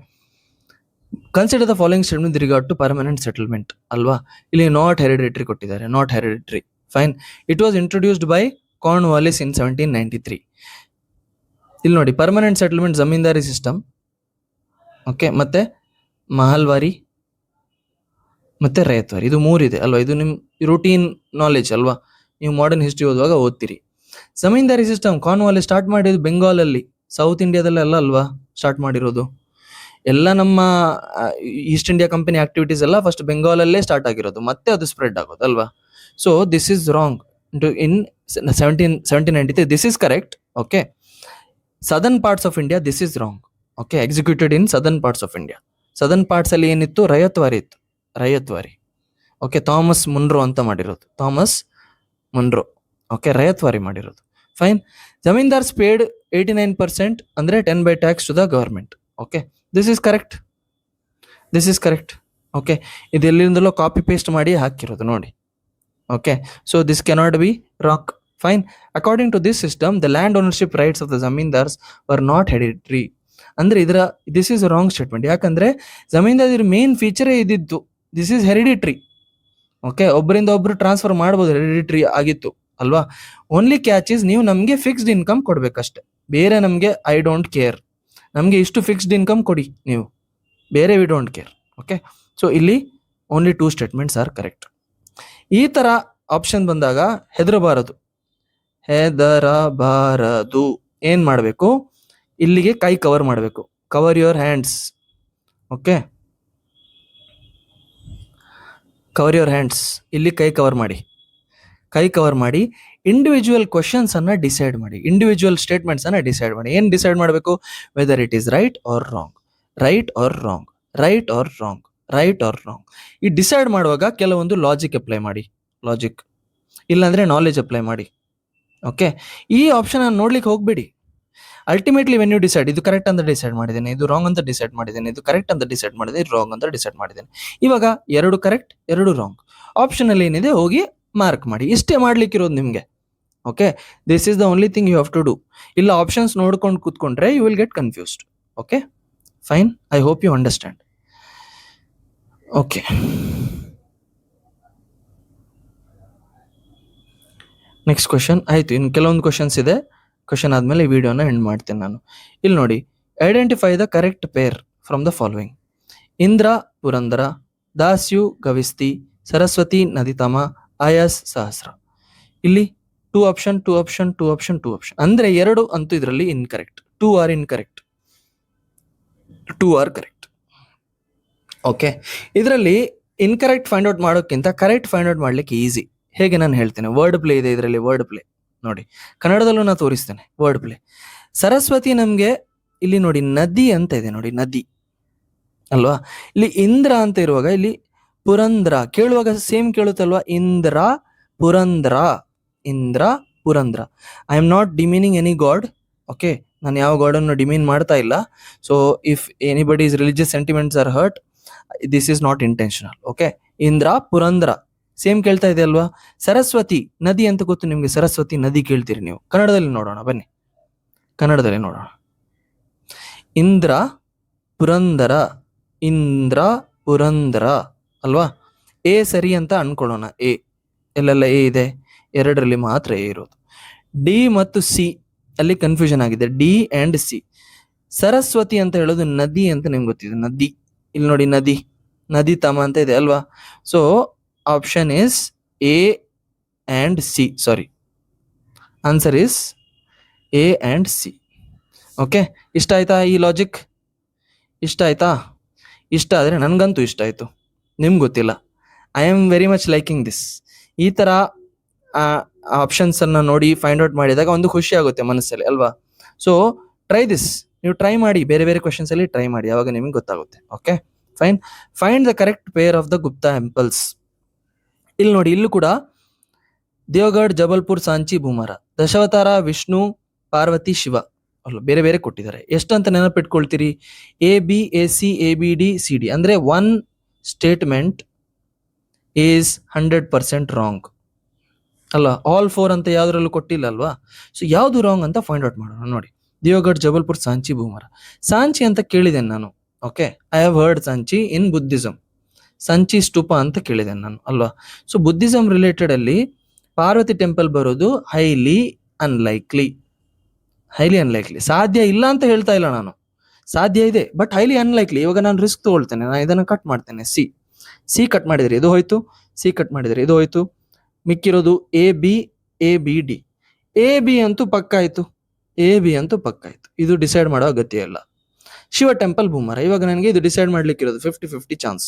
consider the following statement with regard to permanent settlement ಅಲ್ವಾ? ಇಲ್ಲಿ not hereditary ಕೊಟ್ಟಿದ್ದಾರೆ. Not hereditary. Fine. It was introduced by Cornwallis in 1793. ಇಲ್ಲಿ ನೋಡಿ, permanent settlement zamindari system. Okay, ಮತ್ತೆ ಮಹಲ್ವಾರಿ ಮತ್ತೆ ರಯತ್ವಾರಿ, ಇದು 3 ಇದೆ ಅಲ್ವಾ? ಇದು ನಿಮ್ ರೂಟೀನ್ ನಾಲೆಜ್ ಅಲ್ವಾ? ನೀವು ಮಾಡರ್ನ್ ಹಿಸ್ಟ್ರಿ ಓದುವಾಗ ಓದ್ತೀರಿ. ಜಮೀನ್ದಾರಿ ಸಿಸ್ಟಮ್ ಕಾರ್ನ್ವಾಲಿಸ್ ಸ್ಟಾರ್ಟ್ ಮಾಡಿದ್ದು ಬೆಂಗಾಲಲ್ಲಿ, ಸೌತ್ ಇಂಡಿಯಾದಲ್ಲೆಲ್ಲ ಅಲ್ವಾ ಸ್ಟಾರ್ಟ್ ಮಾಡಿರೋದು. ಎಲ್ಲ ನಮ್ಮ ಈಸ್ಟ್ ಇಂಡಿಯಾ ಕಂಪನಿ ಆಕ್ಟಿವಿಟೀಸ್ ಎಲ್ಲ ಫಸ್ಟ್ ಬೆಂಗಾಲಲ್ಲೇ ಸ್ಟಾರ್ಟ್ ಆಗಿರೋದು, ಮತ್ತೆ ಅದು ಸ್ಪ್ರೆಡ್ ಆಗೋದು ಅಲ್ವಾ? So this is wrong. In 1793 this is correct. Okay, southern parts of India this is wrong. Okay, executed in southern parts of India. Southern parts ಅಲ್ಲಿ ಏನಿತ್ತು? ರಯತ್ವಾರಿ ಇತ್ತು. Ryotwari. Okay, Thomas Munro ಅಂತ ಮಾಡಿರೋದು. Thomas Munro. ಓಕೆ, ರಯತ್ವಾರಿ ಮಾಡಿರೋದು. Fine. Zamindars paid 89% ಅಂದ್ರೆ 10 by tax to the government. Okay, this is correct. This is correct. Okay, ಇದು ಎಲ್ಲಿಂದಲೋ copy paste ಮಾಡಿ ಹಾಕಿರೋದು ನೋಡಿ. Okay, so this cannot be wrong. Fine. According to this system the land ownership rights of the zamindars were not hereditary. ಅಂದ್ರೆ ಇದರ this is wrong statement. ಯಾಕಂದ್ರೆ zamindar main ಫೀಚರೇ ಇದಿತ್ತು. This is hereditary. ಓಕೆ, ಒಬ್ಬರಿಂದ ಒಬ್ರು ಟ್ರಾನ್ಸ್ಫರ್ ಮಾಡ್ಬೋದು, ಹೆರಿಡಿಟರಿ ಆಗಿತ್ತು ಅಲ್ವಾ? ಓನ್ಲಿ ಕ್ಯಾಚ್ ಇಸ್ ನೀವು ನಮಗೆ ಫಿಕ್ಸ್ಡ್ ಇನ್ಕಮ್ ಕೊಡ್ಬೇಕಷ್ಟೆ. ಬೇರೆ ನಮಗೆ ಐ ಡೋಂಟ್ ಕೇರ್, ನಮಗೆ ಇಷ್ಟು ಫಿಕ್ಸ್ಡ್ ಇನ್ಕಮ್ ಕೊಡಿ ನೀವು, ಬೇರೆ we don't care. Okay, so ಇಲ್ಲಿ ಓನ್ಲಿ 2 ಸ್ಟೇಟ್ಮೆಂಟ್ಸ್ ಆರ್ ಕರೆಕ್ಟ್. ಈ ತರ ಆಪ್ಷನ್ ಬಂದಾಗ ಹೆದರಬಾರದು. ಏನ್ ಮಾಡಬೇಕು? ಇಲ್ಲಿಗೆ ಕೈ ಕವರ್ ಮಾಡಬೇಕು. Cover your hands. Okay, cover your hands. ಇಲ್ಲಿ ಕೈ ಕವರ್ ಮಾಡಿ. ಕೈ ಕವರ್ ಮಾಡಿ ಇಂಡಿವಿಜುವಲ್ ಕ್ವಶನ್ಸ್ ಅನ್ನ ಡಿಸೈಡ್ ಮಾಡಿ, ಇಂಡಿವಿಜುವಲ್ ಸ್ಟೇಟ್ಮೆಂಟ್ಸ್ ಅನ್ನ ಡಿಸೈಡ್ ಮಾಡಿ. ಏನ್ ಡಿಸೈಡ್ ಮಾಡಬೇಕು? Whether it is right or wrong, right or wrong, right or wrong, right or wrong. ಈ ಡಿಸೈಡ್ ಮಾಡುವಾಗ ಕೆಲವೊಂದು ಲಾಜಿಕ್ ಅಪ್ಲೈ ಮಾಡಿ, ಲಾಜಿಕ್ ಇಲ್ಲಾಂದ್ರೆ ನಾಲೆಜ್ ಅಪ್ಲೈ ಮಾಡಿ. ಓಕೆ, ಈ ಆಪ್ಷನ್ ಅನ್ನು ನೋಡ್ಲಿಕ್ಕೆ ಹೋಗ್ಬೇಡಿ. ಅಲ್ಟಿಮೇಟ್ಲಿ ವೆನ್ ಯು ಡಿಸೈಡ್, ಇದು ಕರೆಕ್ಟ್ ಅಂತ ಡಿಸೈಡ್ ಮಾಡಿದ್ದೇನೆ, ಇದು ರಾಂಗ್ ಅಂತ ಡಿಸೈಡ್ ಮಾಡಿದ್ದೇನೆ, ಇದು ಕರೆಕ್ಟ್ ಅಂತ ಡಿಸೈಡ್ ಮಾಡಿದೆ, ಇದು ರಾಂಗ್ ಅಂತ ಡಿಸೈಡ್ ಮಾಡಿದ್ದೇನೆ. ಇವಾಗ ಎರಡು ಕರೆಕ್ಟ್, ಎರಡು ರಾಂಗ್. ಆಪ್ಷನ್ ಅಲ್ಲಿ ಏನಿದೆ ಹೋಗಿ ಮಾರ್ಕ್ ಮಾಡಿ. ಇಷ್ಟೇ ಮಾಡ್ಲಿಕ್ಕಿರೋದು ನಿಮ್ಗೆ. Okay, this is the only thing you have to do. ಇಲ್ಲ ಆಪ್ಷನ್ಸ್ ನೋಡ್ಕೊಂಡು ಕೂತ್ಕೊಂಡ್ರೆ you will get confused. Okay fine, I hope you understand. Okay, next question ಆಯ್ತು. ಇನ್ನು ಕೆಲವೊಂದು ಕ್ವಶನ್ಸ್ ಇದೆ. ಕ್ವಶನ್ ಆದ್ಮೇಲೆ ಈ ವಿಡಿಯೋನ ಎಂಡ್ ಮಾಡ್ತೇನೆ ನಾನು. ಇಲ್ಲಿ ನೋಡಿ, identify the correct pair from the following: Indra Purandara, ದಾಸ್ಯು ಗವಿಸ್ತಿ, ಸರಸ್ವತಿ ನದಿತಮ, ಆಯಾಸ್ ಸಹಸ್ರ. ಇಲ್ಲಿ two option, two option, two option, two option. ಅಂದ್ರೆ ಎರಡು ಅಂತೂ ಇದರಲ್ಲಿ incorrect, two are incorrect, two are correct. Okay, ಇದರಲ್ಲಿ ಇನ್ಕರೆಕ್ಟ್ ಫೈಂಡ್ ಔಟ್ ಮಾಡೋಕ್ಕಿಂತ ಕರೆಕ್ಟ್ ಫೈಂಡ್ ಔಟ್ ಮಾಡ್ಲಿಕ್ಕೆ ಈಸಿ. ಹೇಗೆ ನಾನು ಹೇಳ್ತೇನೆ. ವರ್ಡ್ ಪ್ಲೇ ಇದೆ ಇದರಲ್ಲಿ, ವರ್ಡ್ ಪ್ಲೇ ನೋಡಿ. ಕನ್ನಡದಲ್ಲೂ ನಾನು ತೋರಿಸ್ತೇನೆ ವರ್ಡ್ ಪ್ಲೇ. ಸರಸ್ವತಿ ನಮ್ಗೆ ಇಲ್ಲಿ ನೋಡಿ ನದಿ ಅಂತ ಇದೆ ನೋಡಿ, ನದಿ ಅಲ್ವಾ. ಇಲ್ಲಿ ಇಂದ್ರ ಅಂತ ಇರುವಾಗ ಇಲ್ಲಿ ಪುರಂದ್ರ ಕೇಳುವಾಗ ಸೇಮ್ ಕೇಳುತ್ತಲ್ವಾ, Indra Purandara, Indra Purandara. I am not demeaning any god. Okay, ನಾನು ಯಾವ ಗಾಡ್ ಅನ್ನು ಡಿಮೀನ್ ಮಾಡ್ತಾ ಇಲ್ಲ. So if anybody's religious sentiments are hurt, this is not intentional. Okay, Indra Purandara same ಕೇಳ್ತಾ ಇದೆ ಅಲ್ವಾ. ಸರಸ್ವತಿ ನದಿ ಅಂತ ಗೊತ್ತು ನಿಮ್ಗೆ, ಸರಸ್ವತಿ ನದಿ ಕೇಳ್ತೀರಿ ನೀವು. ಕನ್ನಡದಲ್ಲಿ ನೋಡೋಣ ಬನ್ನಿ, ಕನ್ನಡದಲ್ಲಿ ನೋಡೋಣ. ಇಂದ್ರ ಪುರಂದರ, ಇಂದ್ರ ಪುರಂದರ ಅಲ್ವಾ. ಎ ಸರಿ ಅಂತ ಅನ್ಕೊಳ್ಳೋಣ. ಎ ಎಲ್ಲೆಲ್ಲ ಎ ಇದೆ, ಎರಡರಲ್ಲಿ ಮಾತ್ರ ಎ ಇರೋದು. ಡಿ ಮತ್ತು ಸಿ ಅಲ್ಲಿ ಕನ್ಫ್ಯೂಷನ್ ಆಗಿದೆ, ಡಿ ಅಂಡ್ ಸಿ. ಸರಸ್ವತಿ ಅಂತ ಹೇಳೋದು ನದಿ ಅಂತ ನಿಮ್ಗೆ ಗೊತ್ತಿದೆ, ನದಿ. ಇಲ್ಲಿ ನೋಡಿ ನದಿ, ನದಿ ತಮ ಅಂತ ಇದೆ ಅಲ್ವಾ. So option is A and C. Sorry, answer is A and C. Okay, ಇಷ್ಟ ಆಯ್ತಾ ಈ ಲಾಜಿಕ್? ಇಷ್ಟ ಆಯ್ತಾ? ಇಷ್ಟ ಆದರೆ ನನಗಂತೂ ಇಷ್ಟ ಆಯಿತು, ನಿಮ್ಗೆ ಗೊತ್ತಿಲ್ಲ. I am very much liking this. ಈ ಥರ ಆಪ್ಷನ್ಸನ್ನು ನೋಡಿ ಫೈಂಡ್ ಔಟ್ ಮಾಡಿದಾಗ ಒಂದು ಖುಷಿ ಆಗುತ್ತೆ ಮನಸ್ಸಲ್ಲಿ ಅಲ್ವಾ. ಸೊ ಟ್ರೈ ದಿಸ್, ನೀವು ಟ್ರೈ ಮಾಡಿ, ಬೇರೆ ಬೇರೆ ಕ್ವಶನ್ಸಲ್ಲಿ ಟ್ರೈ ಮಾಡಿ, ಆವಾಗ ನಿಮಗೆ ಗೊತ್ತಾಗುತ್ತೆ. Okay fine. Find the correct pair of the Gupta temples. ಇಲ್ಲಿ ನೋಡಿ, ಇಲ್ಲೂ ಕೂಡ ದೇವಗಢ್, ಜಬಲ್ಪುರ್, ಸಾಂಚಿ, ಭೂಮಾರ, ದಶಾವತಾರ, ವಿಷ್ಣು, ಪಾರ್ವತಿ, ಶಿವ ಅಲ್ಲ, ಬೇರೆ ಬೇರೆ ಕೊಟ್ಟಿದ್ದಾರೆ. ಎಷ್ಟು ಅಂತ ನೆನಪಿಟ್ಕೊಳ್ತೀರಿ? A B, A C, A B D, C D. ಅಂದ್ರೆ ಒನ್ ಸ್ಟೇಟ್ಮೆಂಟ್ ಈಸ್ 100% ರಾಂಗ್ ಅಲ್ಲ. ಆಲ್ ಫೋರ್ ಅಂತ ಯಾವ್ದ್ರಲ್ಲೂ ಕೊಟ್ಟಿಲ್ಲ ಅಲ್ವಾ. ಸೊ ಯಾವ್ದು ರಾಂಗ್ ಅಂತ ಫೈಂಡ್ ಔಟ್ ಮಾಡೋಣ. ನೋಡಿ, ದೇವಗಢ್, ಜಬಲ್ಪುರ್, ಸಾಂಚಿ, ಭೂಮಾರ. ಸಾಂಚಿ ಅಂತ ಕೇಳಿದ್ದೇನೆ ನಾನು. Okay, I have heard Sanchi in Buddhism. Sanchi stupa ಅಂತ ಕೇಳಿದ್ದೇನೆ ನಾನು ಅಲ್ವಾ. ಸೊ ಬುದ್ಧಿಸಮ್ ರಿಲೇಟೆಡ್ ಅಲ್ಲಿ ಪಾರ್ವತಿ ಟೆಂಪಲ್ ಬರೋದು ಹೈಲಿ ಅನ್ಲೈಕ್ಲಿ, ಹೈಲಿ ಅನ್ಲೈಕ್ಲಿ. ಸಾಧ್ಯ ಇಲ್ಲ ಅಂತ ಹೇಳ್ತಾ ಇಲ್ಲ ನಾನು, ಸಾಧ್ಯ ಇದೆ, ಬಟ್ ಹೈಲಿ ಅನ್ಲೈಕ್ಲಿ. ಇವಾಗ ನಾನು ರಿಸ್ಕ್ ತಗೊಳ್ತೇನೆ, ನಾನು ಇದನ್ನು ಕಟ್ ಮಾಡ್ತೇನೆ. ಸಿ, ಸಿ ಕಟ್ ಮಾಡಿದರೆ ಇದು ಹೋಯ್ತು, ಸಿ ಕಟ್ ಮಾಡಿದರೆ ಇದು ಹೋಯ್ತು. ಮಿಕ್ಕಿರೋದು A B, A B D. A B ಅಂತೂ ಪಕ್ಕ ಆಯ್ತು, ಎ ಬಿ ಅಂತೂ ಪಕ್ಕ ಆಯ್ತು. ಇದು ಡಿಸೈಡ್ ಮಾಡೋ ಅಗತ್ಯ ಇಲ್ಲ. ಶಿವ ಟೆಂಪಲ್, ಭೂಮಾರ. ಇವಾಗ ನನಗೆ ಇದು ಡಿಸೈಡ್ ಮಾಡ್ಲಿಕ್ಕಿರೋದು 50-50 ಚಾನ್ಸ್.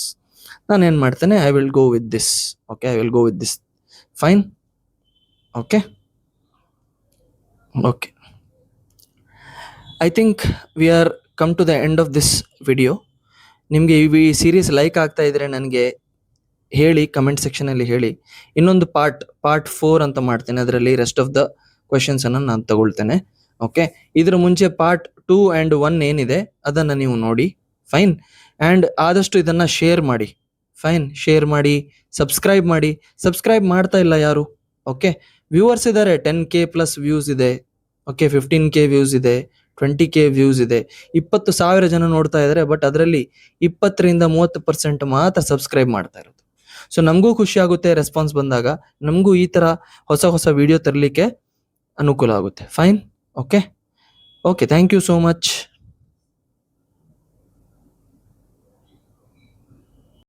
ನಾನು ಏನು ಮಾಡ್ತೇನೆ, I will go with this. Okay, I will go with this. Fine. Okay okay, I think we are come to the end of this video. ನಿಮಗೆ ಈ ಸೀರೀಸ್ ಲೈಕ್ ಆಗ್ತಾ ಇದ್ರೆ ನನಗೆ ಹೇಳಿ, ಕಮೆಂಟ್ ಸೆಕ್ಷನಲ್ಲಿ ಹೇಳಿ. ಇನ್ನೊಂದು ಪಾರ್ಟ್ 4 ಅಂತ ಮಾಡ್ತೇನೆ, ಅದರಲ್ಲಿ ರೆಸ್ಟ್ ಆಫ್ ದ ಕ್ವೆಶನ್ಸನ್ನು ನಾನು ತಗೊಳ್ತೇನೆ. ಓಕೆ, ಇದ್ರ ಮುಂಚೆ ಪಾರ್ಟ್ 2 and 1 ಏನಿದೆ ಅದನ್ನು ನೀವು ನೋಡಿ. ಫೈನ್. ಆ್ಯಂಡ್ ಆದಷ್ಟು ಇದನ್ನು ಶೇರ್ ಮಾಡಿ. ಫೈನ್, ಶೇರ್ ಮಾಡಿ, ಸಬ್ಸ್ಕ್ರೈಬ್ ಮಾಡಿ. ಸಬ್ಸ್ಕ್ರೈಬ್ ಮಾಡ್ತಾ ಇಲ್ಲ ಯಾರು. ಓಕೆ, ವ್ಯೂವರ್ಸ್ ಇದ್ದಾರೆ, 10K ಪ್ಲಸ್ ವ್ಯೂಸ್ ಇದೆ. ಓಕೆ, 15K ವ್ಯೂಸ್ ಇದೆ, 20K ವ್ಯೂಸ್ ಇದೆ, 20,000 ಜನ ನೋಡ್ತಾ ಇದ್ದಾರೆ. ಬಟ್ ಅದರಲ್ಲಿ 20-30% ಮಾತ್ರ ಸಬ್ಸ್ಕ್ರೈಬ್ ಮಾಡ್ತಾ ಇರೋದು. ಸೊ ನಮಗೂ ಖುಷಿ ಆಗುತ್ತೆ ರೆಸ್ಪಾನ್ಸ್ ಬಂದಾಗ, ನಮಗೂ ಈ ಥರ ಹೊಸ ವಿಡಿಯೋ ತರಲಿಕ್ಕೆ ಅನುಕೂಲ ಆಗುತ್ತೆ. Fine. Okay okay, thank you so much.